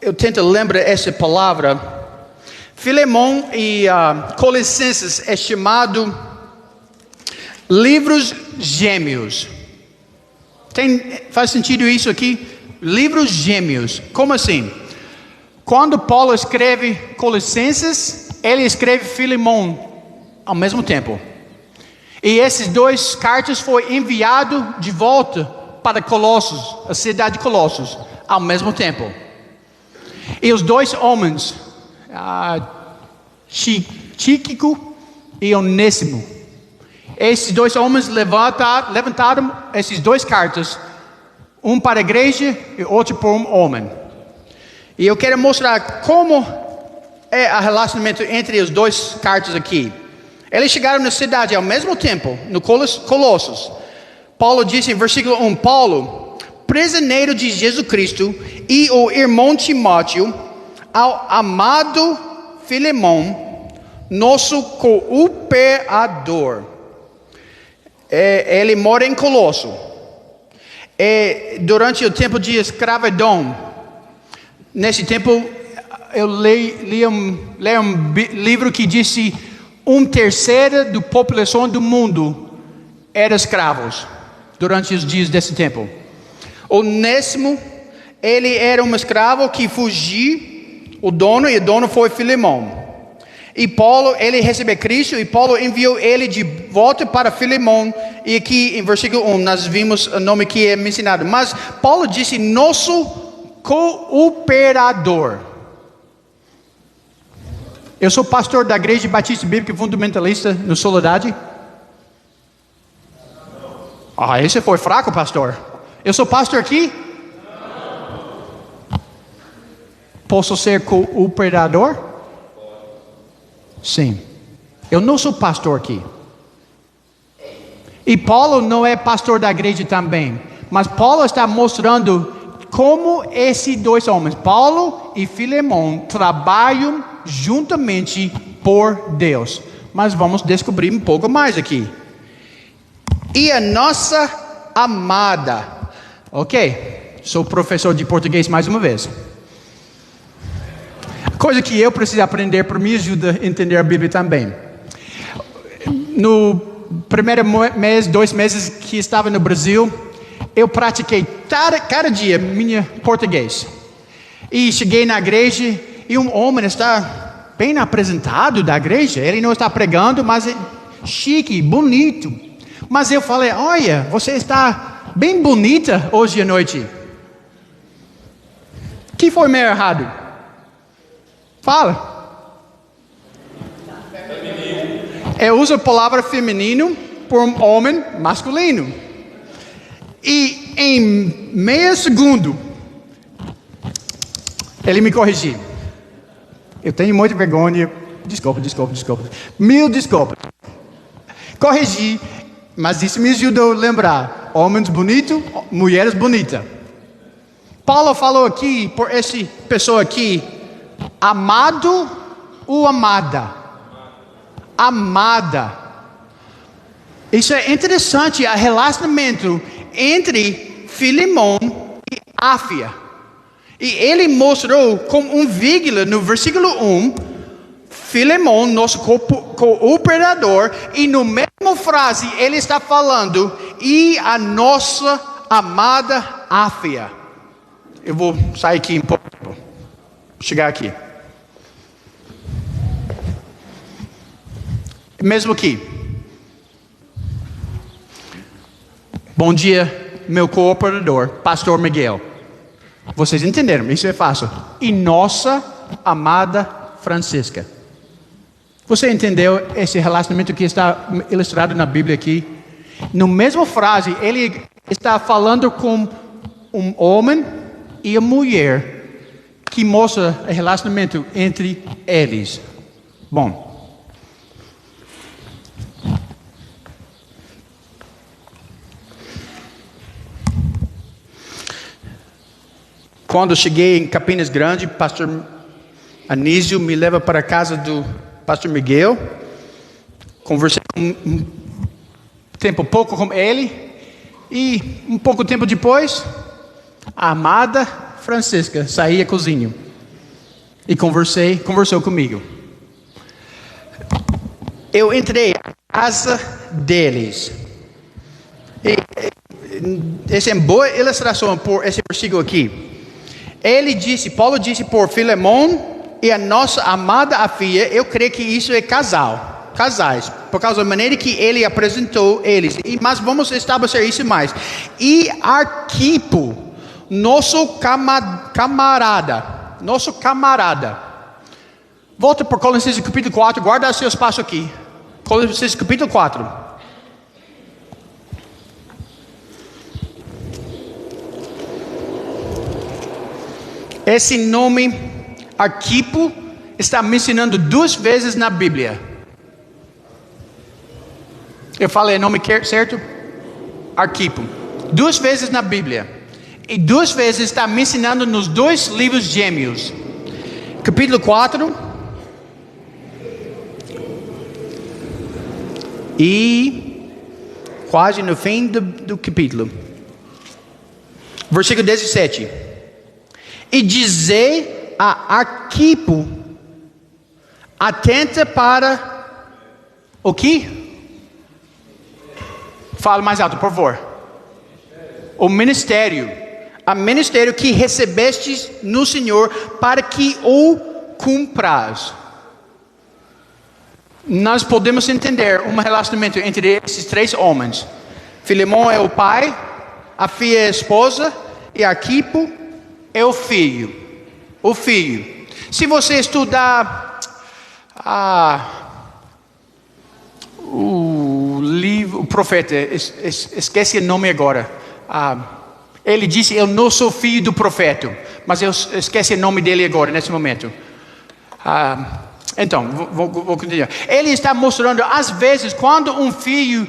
eu tento lembrar essa palavra. Filemão e Colossenses é chamado livros gêmeos. Faz sentido isso aqui? Livros gêmeos. Como assim? Quando Paulo escreve Colossenses, ele escreve Filemão ao mesmo tempo. E esses 2 cartas foram enviados de volta para Colossos, a cidade de Colossos, ao mesmo tempo. E os 2 homens, Tíquico e Onésimo, esses 2 homens levantaram essas 2 cartas, um para a igreja e outro para um homem. E eu quero mostrar como é o relacionamento entre as 2 cartas aqui. Eles chegaram na cidade ao mesmo tempo, no Colossos. Paulo disse em versículo 1, Paulo, prisioneiro de Jesus Cristo, e o irmão Timóteo, ao amado Filemão, nosso cooperador. Ele mora em Colosso. Durante o tempo de escravidão, nesse tempo eu li um livro que disse 1/3 da população do mundo era escravos durante os dias desse tempo. Onésimo, ele era um escravo que fugiu o dono, e o dono foi Filemão. E Paulo, ele recebeu Cristo, e Paulo enviou ele de volta para Filemão. E aqui em versículo 1 nós vimos o nome que é mencionado. Mas Paulo disse, nosso cooperador. Eu sou pastor da Igreja Batista Bíblica Fundamentalista no Soledade. Esse foi fraco, pastor. Eu sou pastor aqui? Posso ser cooperador? Sim. Eu não sou pastor aqui. E Paulo não é pastor da igreja também. Mas Paulo está mostrando como esses dois homens, Paulo e Filemão, trabalham juntamente por Deus. Mas vamos descobrir um pouco mais aqui. E a nossa amada. Ok, sou professor de português mais uma vez. Coisa que eu preciso aprender para me ajudar a entender a Bíblia também. No primeiro mês, 2 meses que estava no Brasil, eu pratiquei cada dia minha português. E cheguei na igreja e um homem está bem apresentado da igreja. Ele não está pregando, mas é chique, bonito. Mas eu falei, olha, você está bem bonita hoje à noite. O que foi meio errado? Fala. Eu uso a palavra feminino por um homem masculino. E em meio segundo, ele me corrigiu. Eu tenho muita vergonha. Desculpa. Mil desculpas. Corrigi, mas isso me ajudou a lembrar. Homens bonitos, mulheres bonitas. Paulo falou aqui, por essa pessoa aqui, amado ou amada? Amada. Isso é interessante, o relacionamento entre Filemão e Áfia. E ele mostrou como um vírgula no versículo 1, Filemão, nosso cooperador, e no mesmo frase ele está falando, e a nossa amada Áfia. Eu vou sair aqui um pouco, chegar aqui. Mesmo aqui. Bom dia, meu cooperador, Pastor Miguel. Vocês entenderam, isso é fácil. E nossa amada Francisca. Você entendeu esse relacionamento que está ilustrado na Bíblia aqui? Na mesma frase, ele está falando com um homem e uma mulher, que mostra o relacionamento entre eles. Bom. Quando cheguei em Campinas Grande, pastor Anísio me leva para a casa do pastor Miguel. Conversei um tempo pouco com ele. E um pouco tempo depois, a amada Francisca saiu à cozinha. E conversou comigo. Eu entrei na casa deles. E essa é uma boa ilustração por esse versículo aqui. Paulo disse por Filemão e a nossa amada Áfia, eu creio que isso é casais, por causa da maneira que ele apresentou eles. Mas vamos estabelecer isso mais. E Arquipo, nosso camarada. Volta para Colossenses capítulo 4, guarda seu espaço aqui. Colossenses capítulo 4. Esse nome, Arquipo, está mencionando 2 vezes na Bíblia. Eu falei o nome certo? Arquipo. 2 vezes na Bíblia. E 2 vezes está mencionando nos 2 livros gêmeos. Capítulo 4. E quase no fim do capítulo. Versículo 17. E dizer a Arquipo atenta para o que? Fala mais alto, por favor. O ministério. O ministério que recebestes no Senhor para que o cumpras. Nós podemos entender um relacionamento entre esses três homens. Filemão é o pai, a filha é a esposa e Arquipo é o filho. O filho. Se você estudar o livro, o profeta, esquece o nome agora. Ele disse, eu não sou filho do profeta, mas eu esqueci o nome dele agora, nesse momento. Então, vou continuar. Ele está mostrando, às vezes, quando um filho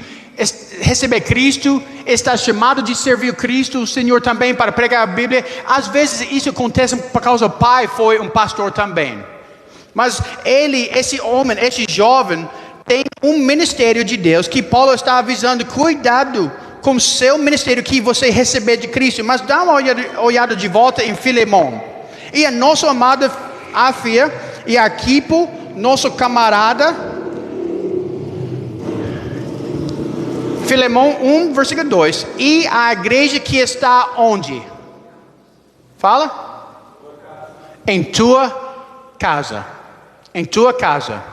receber Cristo, está chamado de servir Cristo, o Senhor também, para pregar a Bíblia. Às vezes isso acontece por causa do pai foi um pastor também. Mas esse homem, esse jovem, tem um ministério de Deus que Paulo está avisando, cuidado com o seu ministério que você receber de Cristo. Mas dá uma olhada de volta em Filemão. E a nossa amada Áfia e Arquipo, nosso camarada. Filemão 1, versículo 2. E a igreja que está onde? Fala? Em tua casa. Em tua casa.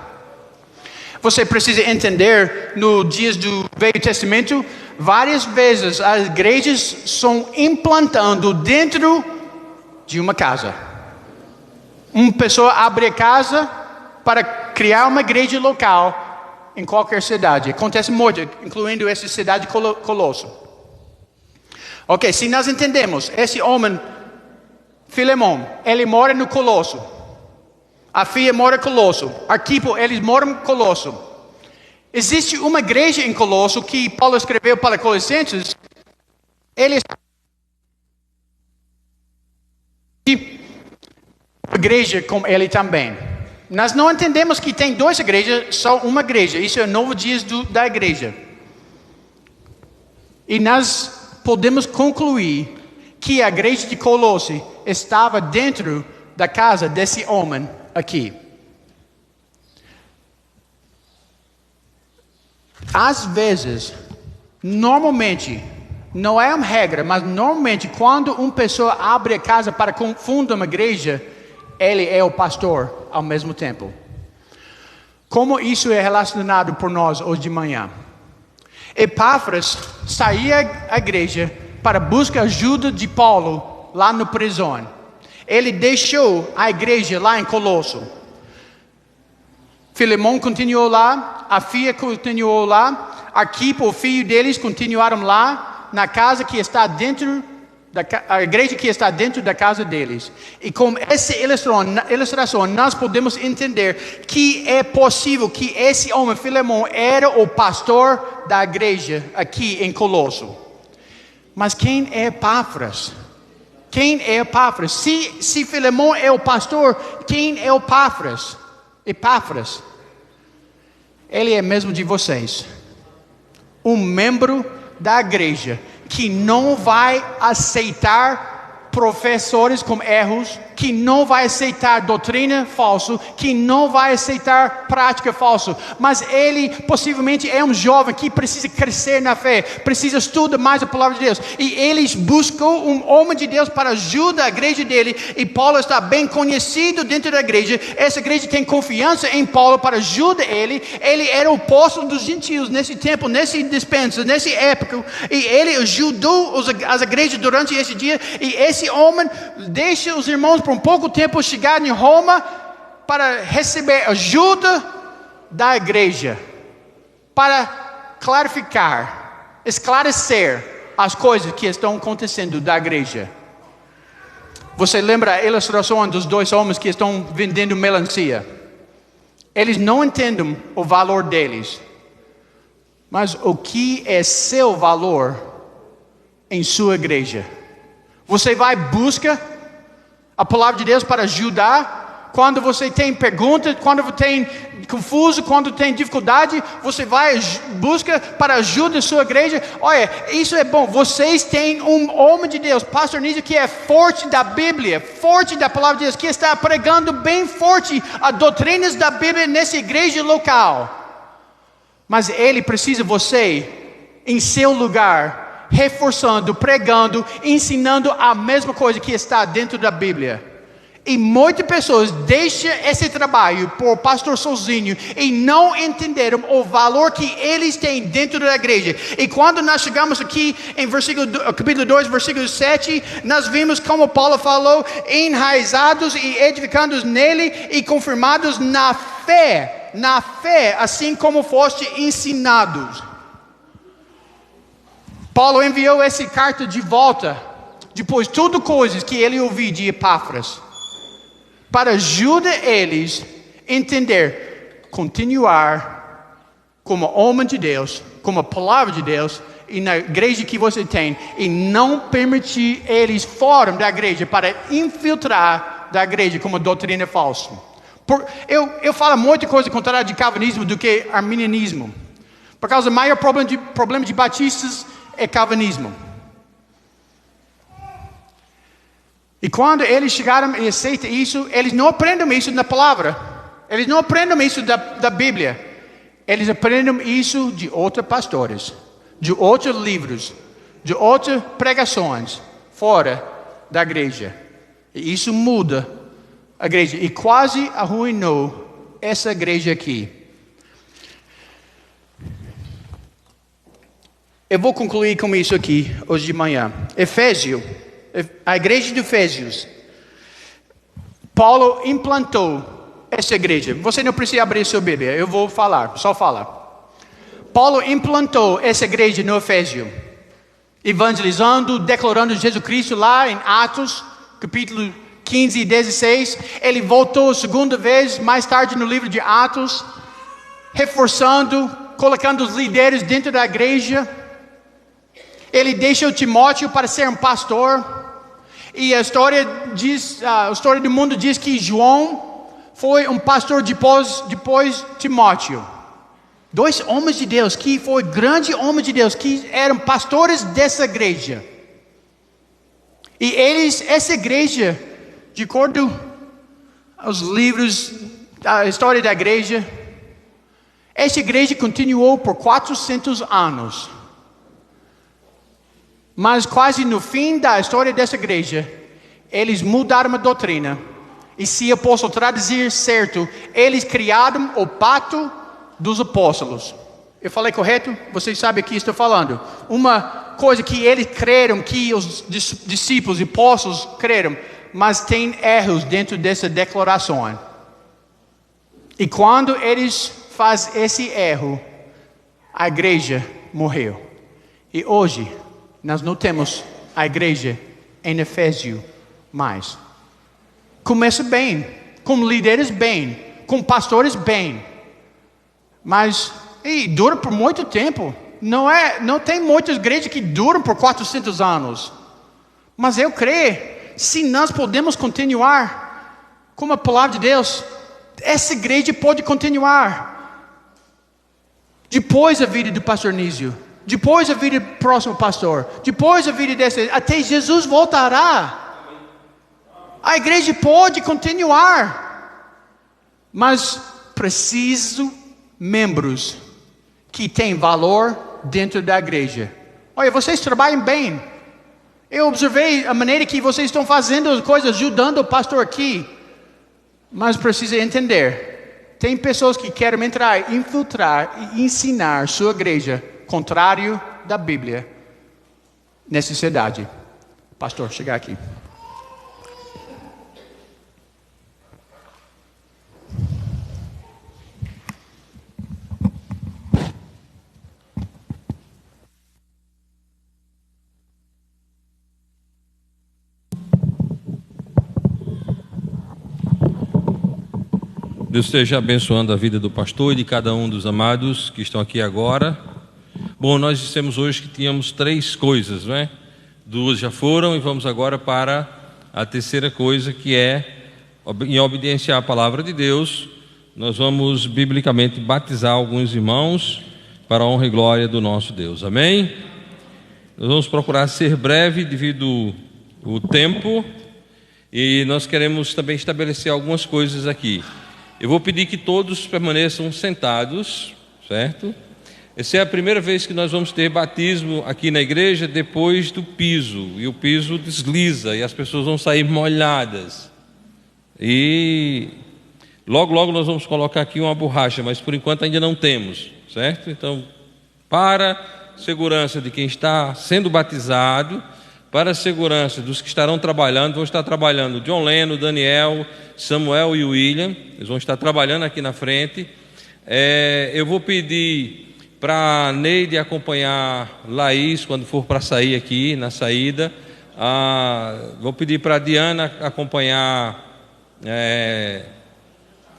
Você precisa entender, nos dias do Velho Testamento, várias vezes as igrejas estão implantando dentro de uma casa. Uma pessoa abre a casa para criar uma igreja local em qualquer cidade. Acontece muito, incluindo essa cidade de Colosso. Ok, se nós entendemos, esse homem, Filemão, ele mora no Colosso. A filha mora em Colosso. Arquipo, eles moram em Colosso. Existe uma igreja em Colosso que Paulo escreveu para Colossenses. Ele está igreja com ele também. Nós não entendemos que tem duas igrejas, só uma igreja. Isso é o novo dia da igreja. E nós podemos concluir que a igreja de Colosse estava dentro da casa desse homem aqui. Às vezes, normalmente, não é uma regra, mas normalmente quando uma pessoa abre a casa para fundar uma igreja, ele é o pastor ao mesmo tempo. Como isso é relacionado por nós hoje de manhã? Epáfras saía da igreja para buscar ajuda de Paulo lá no prisão. Ele deixou a igreja lá em Colosso. Filemão continuou lá, a filha continuou lá, Arquipo, o filho deles, continuaram lá, na casa que está dentro, a igreja que está dentro da casa deles. E com essa ilustração, nós podemos entender que é possível que esse homem, Filemão, era o pastor da igreja aqui em Colosso. Mas quem é Epáfras? Quem é Epáfras? Se Filemão é o pastor, quem é Epáfras? Epáfras. Ele é mesmo de vocês. Um membro da igreja que não vai aceitar professores com erros, que não vai aceitar doutrina falsa, que não vai aceitar prática falsa. Mas ele possivelmente é um jovem que precisa crescer na fé, precisa estudar mais a palavra de Deus. E eles buscam um homem de Deus para ajudar a igreja dele. E Paulo está bem conhecido dentro da igreja. Essa igreja tem confiança em Paulo para ajudar ele. Ele era o apóstolo dos gentios nesse tempo, nessa dispensa, nessa época. E ele ajudou as igrejas durante esse dia. E esse homem deixa os irmãos por um pouco tempo chegar em Roma para receber ajuda da igreja, para clarificar, esclarecer as coisas que estão acontecendo da igreja. Você lembra a ilustração dos dois homens que estão vendendo melancia? Eles não entendem o valor deles, mas o que é seu valor em sua igreja? Você vai buscar a palavra de Deus para ajudar Quando você tem perguntas, quando tem confuso, quando tem dificuldade, você vai busca para ajuda da sua igreja. Olha, isso é bom. Vocês têm um homem de Deus, pastor Nísio, que é forte da Bíblia, forte da palavra de Deus, que está pregando bem forte as doutrinas da Bíblia nessa igreja local. Mas ele precisa você em seu lugar, reforçando, pregando, ensinando a mesma coisa que está dentro da Bíblia. E muitas pessoas deixam esse trabalho por pastor sozinho e não entenderam o valor que eles têm dentro da igreja. E quando nós chegamos aqui em capítulo 2, versículo 7, nós vimos como Paulo falou, enraizados e edificados nele e confirmados na fé, assim como foste ensinados. Paulo enviou essa carta de volta, depois de tudo coisas que ele ouviu de Epáfras, para ajudar eles a entender, continuar como homem de Deus, como a palavra de Deus, e na igreja que você tem, e não permitir eles fora da igreja para infiltrar da igreja como doutrina falsa. Eu falo muita coisa contrária de calvinismo do que arminianismo, por causa do maior problema de batistas é calvinismo. E quando eles chegaram e aceitam isso, eles não aprendem isso na palavra. Eles não aprendem isso da Bíblia. Eles aprendem isso de outros pastores, de outros livros, de outras pregações fora da igreja. E isso muda a igreja. E quase arruinou essa igreja aqui. Eu vou concluir com isso aqui hoje de manhã. A igreja de Efésios, Paulo implantou essa igreja. Você não precisa abrir sua Bíblia, eu vou falar, só falar. Paulo implantou essa igreja no Efésio, evangelizando, declarando Jesus Cristo lá em Atos, capítulo 15 e 16. Ele voltou a segunda vez, mais tarde no livro de Atos, reforçando, colocando os líderes dentro da igreja. Ele deixou Timóteo para ser um pastor. E a história do mundo diz que João foi um pastor depois Timóteo. Dois homens de Deus, que foi grande homem de Deus, que eram pastores dessa igreja. E essa igreja, de acordo aos livros, a história da igreja, essa igreja continuou por 400 anos. Mas quase no fim da história dessa igreja, eles mudaram a doutrina. E se eu posso traduzir certo, eles criaram o pacto dos apóstolos. Eu falei correto? Vocês sabem o que estou falando. Uma coisa que eles creram, que os discípulos e apóstolos creram, mas tem erros dentro dessa declaração. E quando eles fazem esse erro, a igreja morreu. E hoje, nós não temos a igreja em Efésio mais. Começa bem, com líderes bem, com pastores bem. Mas dura por muito tempo. Não tem muitas igrejas que duram por 400 anos. Mas eu creio, se nós podemos continuar com a palavra de Deus, essa igreja pode continuar. Depois da vida do pastor Nísio, depois da vida do próximo pastor, depois da vida desse, até Jesus voltará. A igreja pode continuar, mas preciso membros que têm valor dentro da igreja. Olha, vocês trabalham bem. Eu observei a maneira que vocês estão fazendo as coisas, ajudando o pastor aqui. Mas precisa entender, tem pessoas que querem entrar, infiltrar e ensinar sua igreja contrário da Bíblia nessa cidade. Pastor, chegar aqui. Deus esteja abençoando a vida do pastor e de cada um dos amados que estão aqui agora. Bom, nós dissemos hoje que tínhamos 3 coisas, não é? 2 já foram e vamos agora para a terceira coisa, que é em obediência à palavra de Deus, nós vamos biblicamente batizar alguns irmãos para a honra e glória do nosso Deus. Amém? Nós vamos procurar ser breve devido ao tempo, e nós queremos também estabelecer algumas coisas aqui. Eu vou pedir que todos permaneçam sentados, certo? Essa é a primeira vez que nós vamos ter batismo aqui na igreja depois do piso, e o piso desliza e as pessoas vão sair molhadas. E logo nós vamos colocar aqui uma borracha, mas por enquanto ainda não temos, certo? Então, para segurança de quem está sendo batizado, para a segurança dos que estarão trabalhando, vão estar trabalhando John Leno, Daniel, Samuel e William, eles vão estar trabalhando aqui na frente. Eu vou pedir para Neide acompanhar Laís quando for para sair aqui, na saída. Vou pedir para Diana acompanhar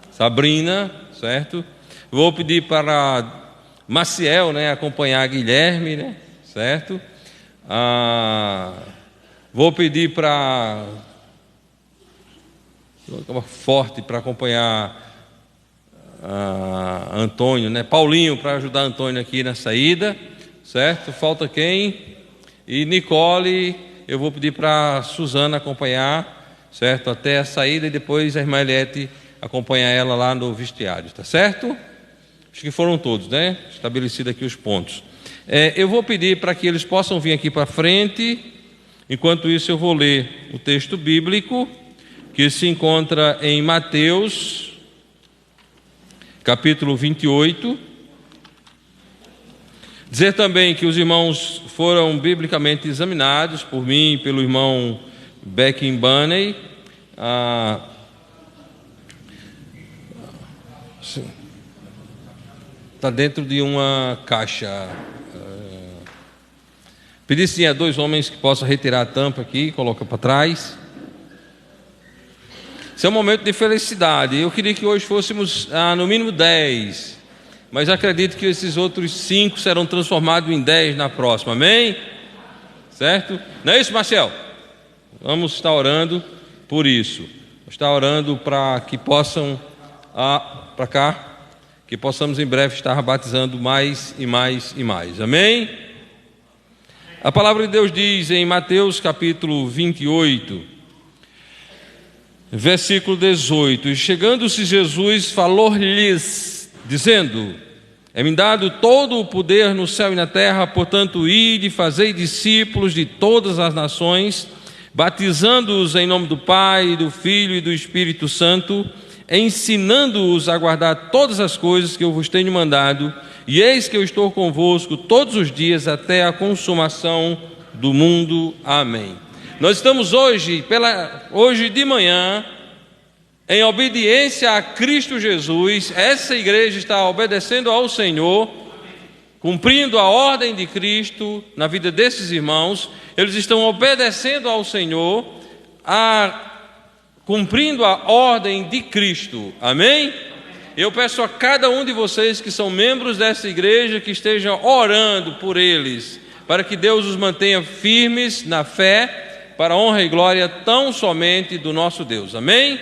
Sabrina, certo? Vou pedir para Maciel, né, acompanhar Guilherme, né, certo? Vou pedir para Forte para acompanhar Antônio, né? Paulinho para ajudar Antônio aqui na saída, certo? Falta quem? E Nicole, eu vou pedir para Suzana acompanhar, certo? Até a saída, e depois a irmã Eliette acompanhar ela lá no vestiário, tá certo? Acho que foram todos, né? Estabelecido aqui os pontos. Eu vou pedir para que eles possam vir aqui para frente. Enquanto isso, eu vou ler o texto bíblico que se encontra em Mateus, capítulo 28. Dizer também que os irmãos foram biblicamente examinados por mim e pelo irmão Beckin Bunny. Está dentro de uma caixa. Pedi sim a 2 homens que possam retirar a tampa aqui, coloca para trás. Esse é um momento de felicidade. Eu queria que hoje fôssemos no mínimo 10, mas acredito que esses outros 5 serão transformados em 10 na próxima, amém? Certo? Não é isso, Marcel? Vamos estar orando por isso. Vamos estar orando para que possam, para cá, que possamos em breve estar batizando mais e mais e mais, amém? A palavra de Deus diz em Mateus capítulo 28, versículo 18: E chegando-se Jesus, falou-lhes, dizendo: É-me dado todo o poder no céu e na terra, portanto, ide e fazei discípulos de todas as nações, batizando-os em nome do Pai, do Filho e do Espírito Santo, ensinando-os a guardar todas as coisas que eu vos tenho mandado, e eis que eu estou convosco todos os dias até a consumação do mundo. Amém. Nós estamos hoje de manhã, em obediência a Cristo Jesus. Essa igreja está obedecendo ao Senhor, cumprindo a ordem de Cristo na vida desses irmãos. Eles estão obedecendo ao Senhor, cumprindo a ordem de Cristo, amém? Eu peço a cada um de vocês que são membros dessa igreja que estejam orando por eles, para que Deus os mantenha firmes na fé, para a honra e glória tão somente do nosso Deus, amém?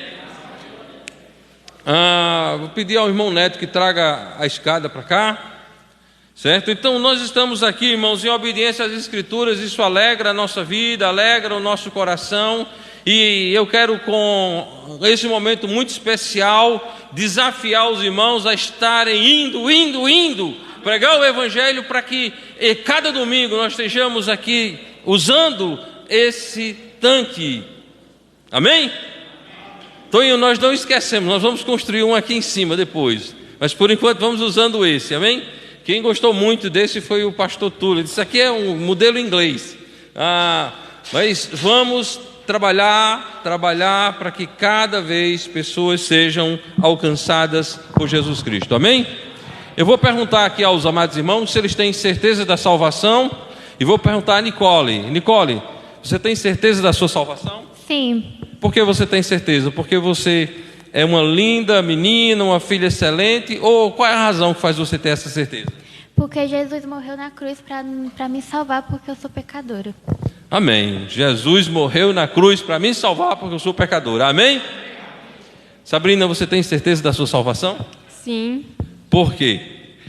Vou pedir ao irmão Neto que traga a escada para cá, certo? Então nós estamos aqui, irmãos, em obediência às Escrituras. Isso alegra a nossa vida, alegra o nosso coração. E eu quero, com esse momento muito especial, desafiar os irmãos a estarem indo, pregar o Evangelho, para que cada domingo nós estejamos aqui usando esse tanque, amém? Tonho, nós não esquecemos, nós vamos construir um aqui em cima depois, mas por enquanto vamos usando esse, amém? Quem gostou muito desse foi o pastor Túlio. Ele disse: aqui é um modelo inglês. Mas vamos trabalhar para que cada vez pessoas sejam alcançadas por Jesus Cristo, amém? Eu vou perguntar aqui aos amados irmãos se eles têm certeza da salvação, e vou perguntar a Nicole, você tem certeza da sua salvação? Sim. Por que você tem certeza? Porque você é uma linda menina, uma filha excelente, ou qual é a razão que faz você ter essa certeza? Porque Jesus morreu na cruz para me salvar, porque eu sou pecadora. Amém. Jesus morreu na cruz para me salvar porque eu sou pecador. Amém? Sabrina, você tem certeza da sua salvação? Sim. Por quê?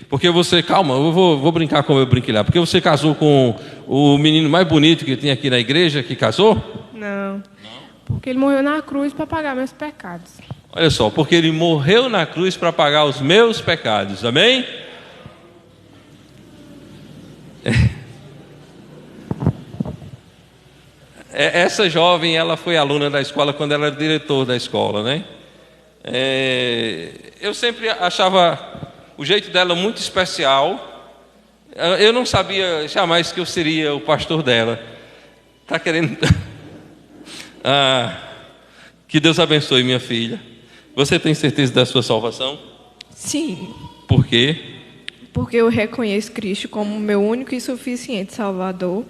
Porque você, calma, eu vou brincar como eu brinquei lá. Porque você casou com o menino mais bonito que tem aqui na igreja, que casou? Não. Porque ele morreu na cruz para pagar meus pecados. Olha só, porque ele morreu na cruz para pagar os meus pecados, amém? Essa jovem, ela foi aluna da escola quando ela era diretor da escola, né? Eu sempre achava o jeito dela muito especial. Eu não sabia jamais que eu seria o pastor dela. Tá querendo? Que Deus abençoe, minha filha. Você tem certeza da sua salvação? Sim. Por quê? Porque eu reconheço Cristo como meu único e suficiente Salvador.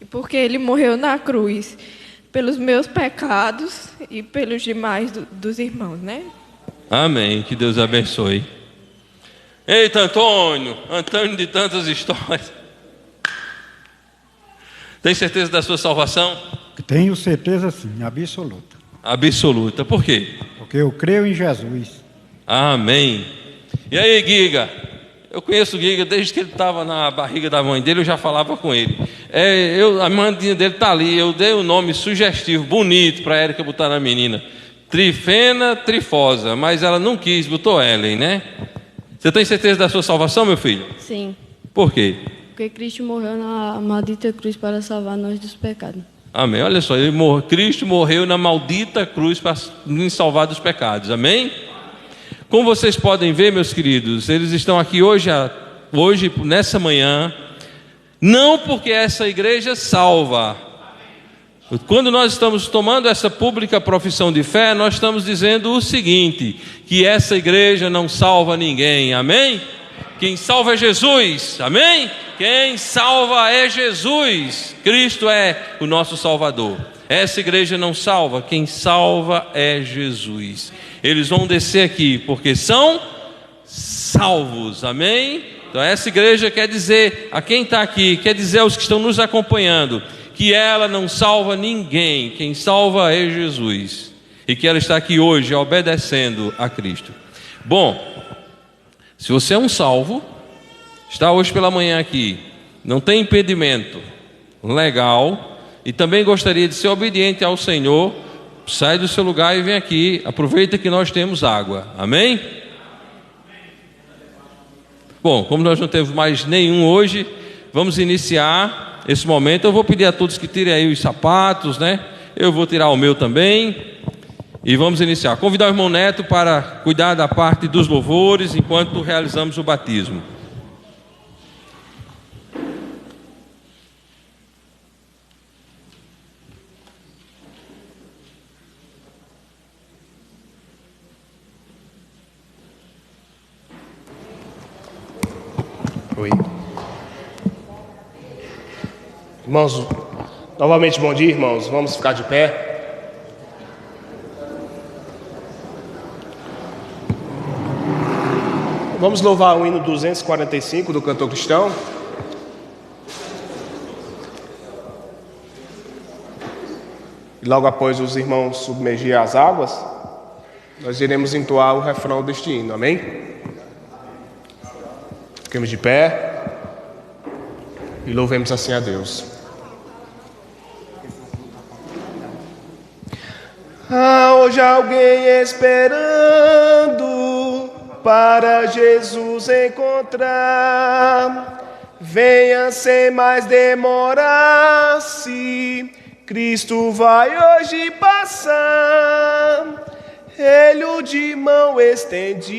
E porque Ele morreu na cruz pelos meus pecados e pelos demais dos irmãos, né? Amém. Que Deus abençoe. Eita, Antônio de tantas histórias. Tem certeza da sua salvação? Tenho certeza sim, absoluta. Absoluta. Por quê? Porque eu creio em Jesus. Amém. E aí, Giga? Eu conheço o Giga desde que ele estava na barriga da mãe dele, eu já falava com ele. A mandinha dele está ali, eu dei um nome sugestivo, bonito para a Érica botar na menina. Trifena Trifosa, mas ela não quis, botou Ellen, né? Você tem certeza da sua salvação, meu filho? Sim, Por quê? porque Cristo morreu na maldita cruz para salvar nós dos pecados. Amém. Olha só, Cristo morreu na maldita cruz para nos salvar dos pecados. Amém? Como vocês podem ver, meus queridos, eles estão aqui hoje, nessa manhã, não porque essa igreja salva. Quando nós estamos tomando essa pública profissão de fé, nós estamos dizendo o seguinte, que essa igreja não salva ninguém. Amém? Quem salva é Jesus. Amém? Quem salva é Jesus. Cristo é o nosso Salvador. Essa igreja não salva, quem salva é Jesus. Eles vão descer aqui porque são salvos, amém? Então essa igreja quer dizer a quem está aqui, quer dizer aos que estão nos acompanhando, que ela não salva ninguém, quem salva é Jesus. E que ela está aqui hoje obedecendo a Cristo. Bom, se você é um salvo, está hoje pela manhã aqui, não tem impedimento legal, e também gostaria de ser obediente ao Senhor, sai do seu lugar e vem aqui, aproveita que nós temos água, amém? Bom, como nós não temos mais nenhum hoje, vamos iniciar esse momento. Eu vou pedir a todos que tirem aí os sapatos, né? Eu vou tirar o meu também, e vamos iniciar. Convidar o irmão Neto para cuidar da parte dos louvores, enquanto realizamos o batismo. Oi. Irmãos, novamente bom dia, irmãos. Vamos ficar de pé. Vamos louvar o hino 245 do cantor cristão. E logo após os irmãos submergir as águas, nós iremos entoar o refrão deste hino, amém? Fiquemos de pé e louvemos assim a Deus. Há hoje alguém esperando para Jesus encontrar. Venha sem mais demorar-se, Cristo vai hoje passar. Ele de mão estendidas,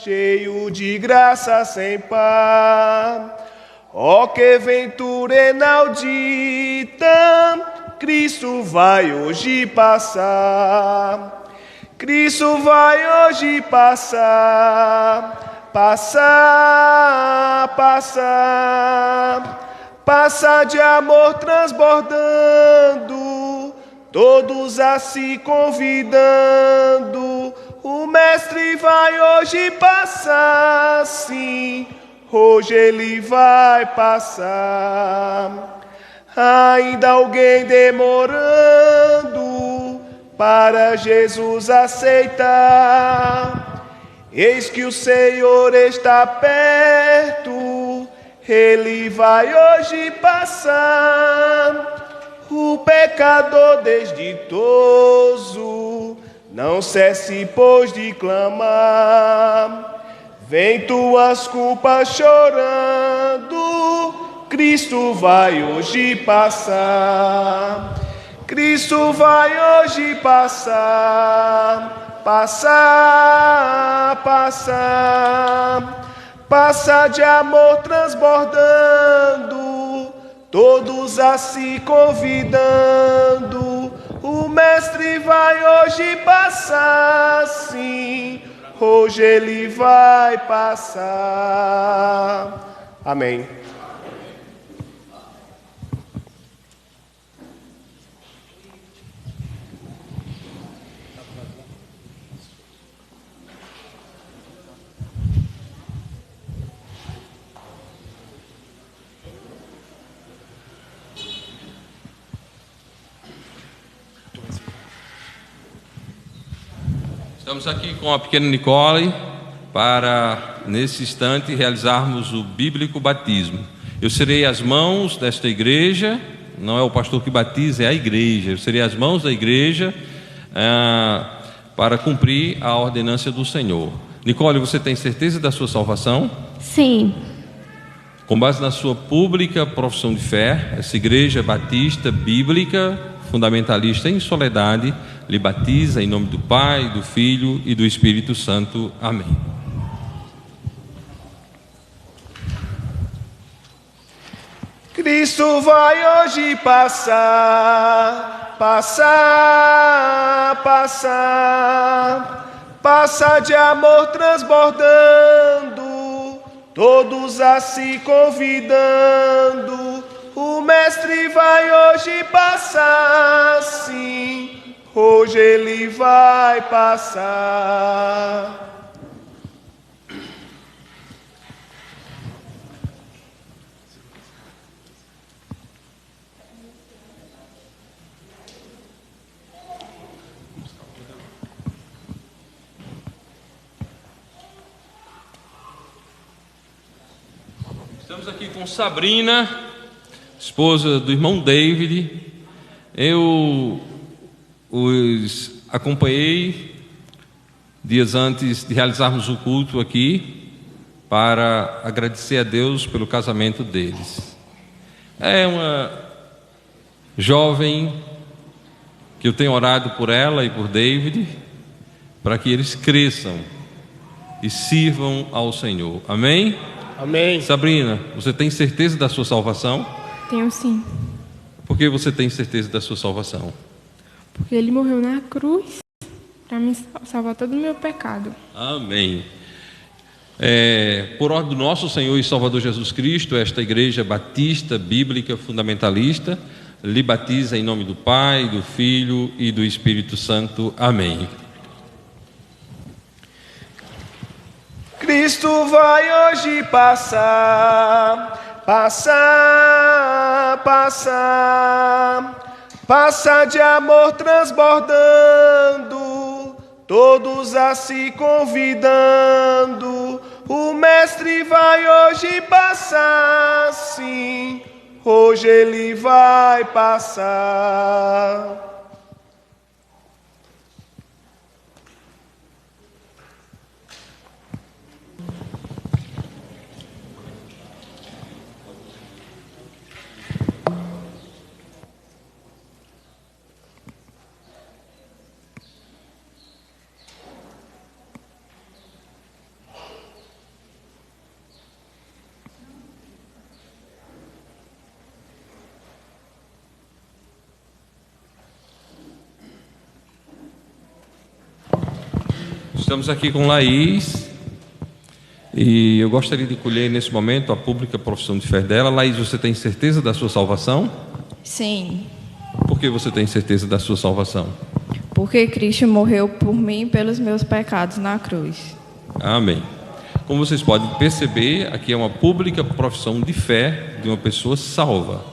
cheio de graça sem par. Ó que ventura inaudita, Cristo vai hoje passar. Cristo vai hoje passar, passar, passar. Passar de amor transbordando, todos a se convidando. O mestre vai hoje passar, sim, hoje ele vai passar. Ainda alguém demorando para Jesus aceitar. Eis que o Senhor está perto, Ele vai hoje passar. O pecador desditoso não cesse, pois, de clamar. Vem tuas culpas chorando, Cristo vai hoje passar. Cristo vai hoje passar, passar, passar. Passa de amor transbordando, todos a se convidando. O Mestre vai hoje passar, sim, hoje Ele vai passar. Amém. Estamos aqui com a pequena Nicole para, nesse instante, realizarmos o bíblico batismo. Eu serei as mãos desta igreja, não é o pastor que batiza, é a igreja. Eu serei as mãos da igreja para cumprir a ordenança do Senhor. Nicole, você tem certeza da sua salvação? Sim. Com base na sua pública profissão de fé, essa igreja batista, bíblica, fundamentalista em soledade, lhe batiza em nome do Pai, do Filho e do Espírito Santo. Amém. Cristo vai hoje passar, passar, passar. Passa de amor transbordando, todos a se convidando. O Mestre vai hoje passar, sim, hoje Ele vai passar. Estamos aqui com Sabrina, esposa do irmão David. Eu os acompanhei dias antes de realizarmos o culto aqui para agradecer a Deus pelo casamento deles. É uma jovem que eu tenho orado por ela e por David para que eles cresçam e sirvam ao Senhor. Amém? Amém. Sabrina, você tem certeza da sua salvação? Tenho sim. Por que você tem certeza da sua salvação? Porque Ele morreu na cruz para me salvar todo o meu pecado. Amém. Por ordem do nosso Senhor e Salvador Jesus Cristo, esta igreja batista, bíblica, fundamentalista, lhe batiza em nome do Pai, do Filho e do Espírito Santo. Amém. Cristo vai hoje passar, passar, passar. Passa de amor transbordando, todos a se convidando. O Mestre vai hoje passar, sim, hoje Ele vai passar. Estamos aqui com Laís e eu gostaria de colher nesse momento a pública profissão de fé dela. Laís, você tem certeza da sua salvação? Sim, Por que você tem certeza da sua salvação? porque Cristo morreu por mim e pelos meus pecados na cruz. Amém. Como vocês podem perceber, aqui é uma pública profissão de fé de uma pessoa salva.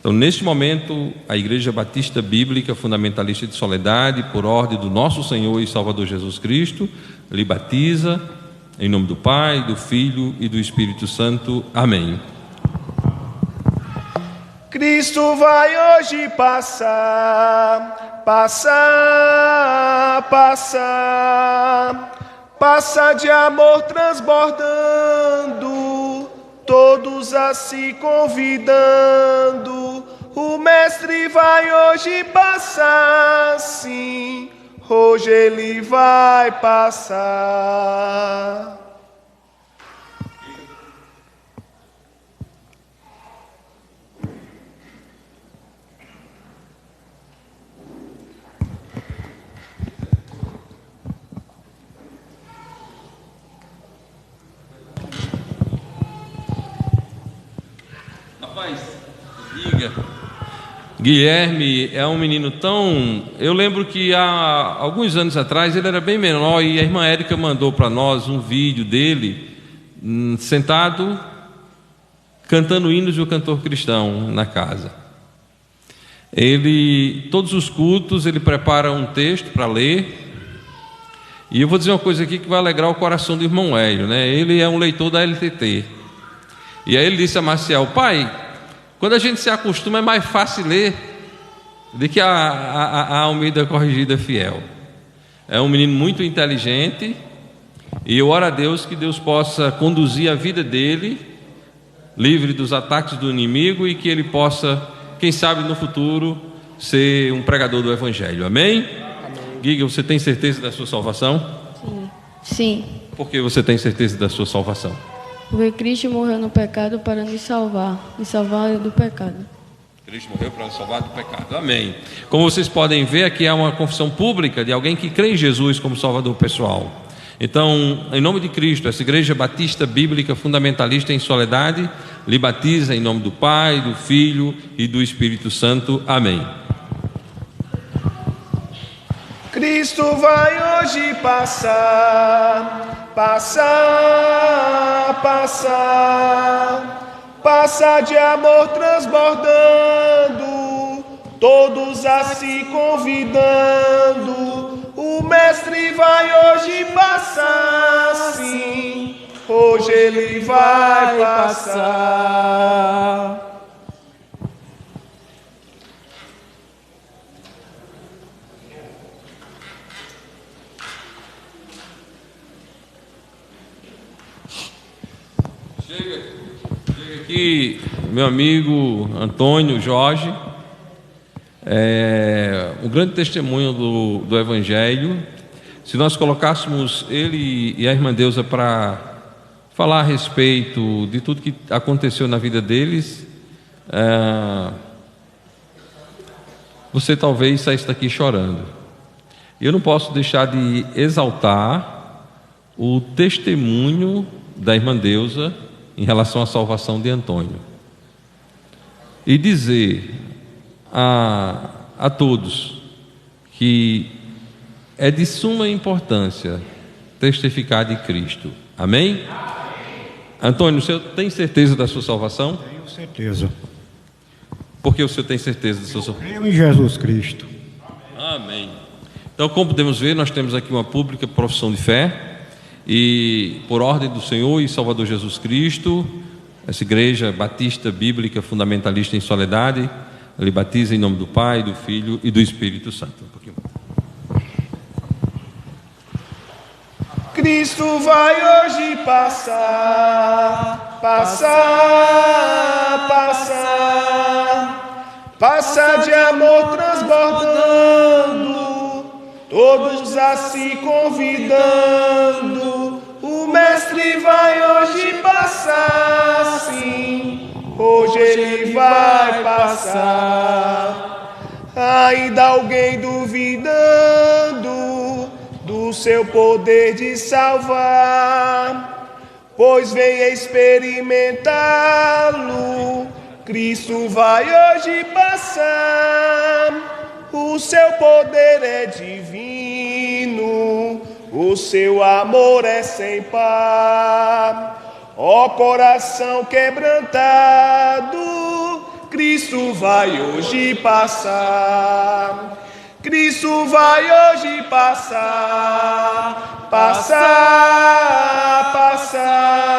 Então, neste momento, a Igreja Batista Bíblica Fundamentalista de Soledade, por ordem do nosso Senhor e Salvador Jesus Cristo, lhe batiza em nome do Pai, do Filho e do Espírito Santo. Amém. Cristo vai hoje passar, passar, passar, passa de amor transbordando, todos a se convidando. O Mestre vai hoje passar, sim, hoje ele vai passar. Guilherme é um menino tão... Eu lembro que há alguns anos atrás ele era bem menor e a irmã Érica mandou para nós um vídeo dele sentado cantando hinos de um cantor cristão na casa. Ele, todos os cultos, ele prepara um texto para ler. E eu vou dizer uma coisa aqui que vai alegrar o coração do irmão Hélio, né? Ele é um leitor da LTT. E aí ele disse a Marcial: pai, quando a gente se acostuma é mais fácil ler do que a Almeida Corrigida Fiel. É um menino muito inteligente e eu oro a Deus que Deus possa conduzir a vida dele livre dos ataques do inimigo e que ele possa, quem sabe no futuro, ser um pregador do Evangelho. Amém? Giga, você tem certeza da sua salvação? Sim. Sim. Por que você tem certeza da sua salvação? Porque Cristo morreu no pecado para nos salvar do pecado. Cristo morreu para nos salvar do pecado. Amém. Como vocês podem ver, aqui há uma confissão pública de alguém que crê em Jesus como Salvador pessoal. Então, em nome de Cristo, essa Igreja Batista Bíblica Fundamentalista em Soledade lhe batiza em nome do Pai, do Filho e do Espírito Santo. Amém. Cristo vai hoje passar, passar, passar, passa de amor transbordando, todos a se convidando. O Mestre vai hoje passar, sim, hoje ele vai passar. Chega aqui, meu amigo Antônio Jorge, um grande testemunho do Evangelho. Se nós colocássemos ele e a irmã Deusa para falar a respeito de tudo que aconteceu na vida deles, você talvez saísse daqui chorando. Eu não posso deixar de exaltar o testemunho da irmã Deusa em relação à salvação de Antônio e dizer a todos que é de suma importância testificar de Cristo. Amém? Antônio, o senhor tem certeza da sua salvação? Tenho certeza. Por que o senhor tem certeza da sua salvação? Creio em Jesus Cristo. Amém. Então, como podemos ver, nós temos aqui uma pública profissão de fé. E por ordem do Senhor e Salvador Jesus Cristo, essa Igreja Batista Bíblica Fundamentalista em Soledade lhe batiza em nome do Pai, do Filho e do Espírito Santo. Cristo vai hoje passar, passar, passar, passa de amor transbordando, todos a se convidando. O Mestre vai hoje passar, sim, hoje ele vai passar. Ainda alguém duvidando do seu poder de salvar, pois venha experimentá-lo. Cristo vai hoje passar, o seu poder é divino, o seu amor é sem par. Ó coração quebrantado, Cristo vai hoje passar. Cristo vai hoje passar. Passar, passar.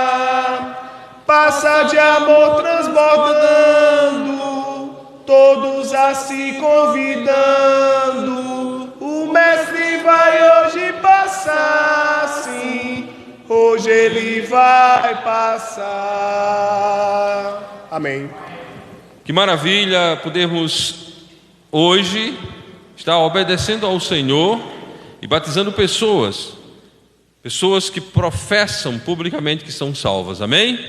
Passa de amor transbordando, todos a se convidando. O Mestre vai hoje passar, sim. Hoje ele vai passar. Amém. Que maravilha podermos hoje estar obedecendo ao Senhor e batizando pessoas que professam publicamente que são salvas. Amém?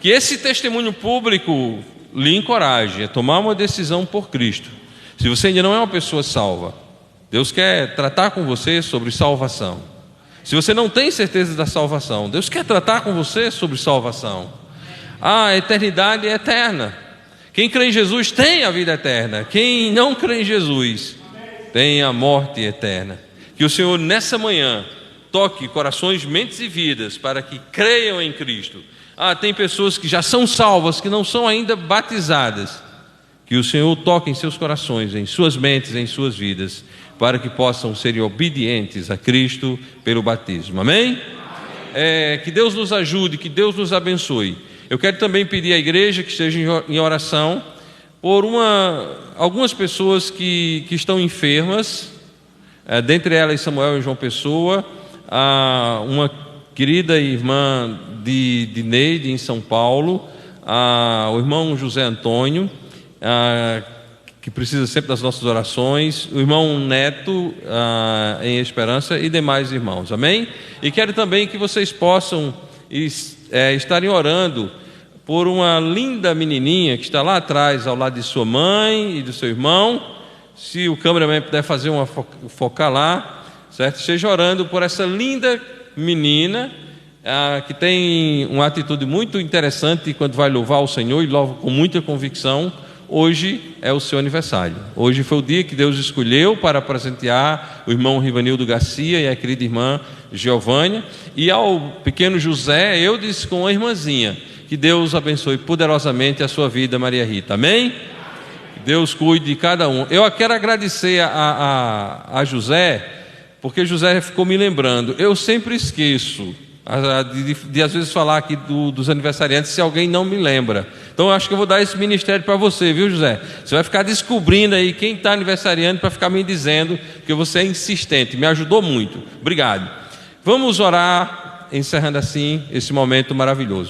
Que esse testemunho público lhe encoraje a tomar uma decisão por Cristo. Se você ainda não é uma pessoa salva, Deus quer tratar com você sobre salvação. Se você não tem certeza da salvação, Deus quer tratar com você sobre salvação. A eternidade é eterna. Quem crê em Jesus tem a vida eterna. Quem não crê em Jesus tem a morte eterna. Que o Senhor nessa manhã toque corações, mentes e vidas para que creiam em Cristo. Tem pessoas que já são salvas, que não são ainda batizadas. Que o Senhor toque em seus corações, em suas mentes, em suas vidas, para que possam ser obedientes a Cristo pelo batismo. Amém? Que Deus nos ajude, que Deus nos abençoe. Eu quero também pedir à igreja que esteja em oração por algumas pessoas que estão enfermas, dentre elas Samuel e João Pessoa, uma querida irmã de Neide em São Paulo, o irmão José Antônio, que precisa sempre das nossas orações, o irmão Neto em Esperança e demais irmãos. Amém? E quero também que vocês possam estarem orando por uma linda menininha que está lá atrás, ao lado de sua mãe e do seu irmão. Se o cameraman puder fazer uma focar lá, certo? Esteja orando por essa linda menina que tem uma atitude muito interessante quando vai louvar o Senhor, e louva com muita convicção. Hoje é o seu aniversário. Hoje foi o dia que Deus escolheu para presentear o irmão Rivanildo Garcia e a querida irmã Giovânia. E ao pequeno José, eu disse com a irmãzinha: que Deus abençoe poderosamente a sua vida, Maria Rita. Amém? Que Deus cuide de cada um. Eu quero agradecer a José, porque José ficou me lembrando. Eu sempre esqueço de às vezes falar aqui dos aniversariantes, se alguém não me lembra. Então eu acho que eu vou dar esse ministério para você, viu, José? Você vai ficar descobrindo aí quem está aniversariando para ficar me dizendo, porque você é insistente, me ajudou muito. Obrigado. Vamos orar, encerrando assim esse momento maravilhoso.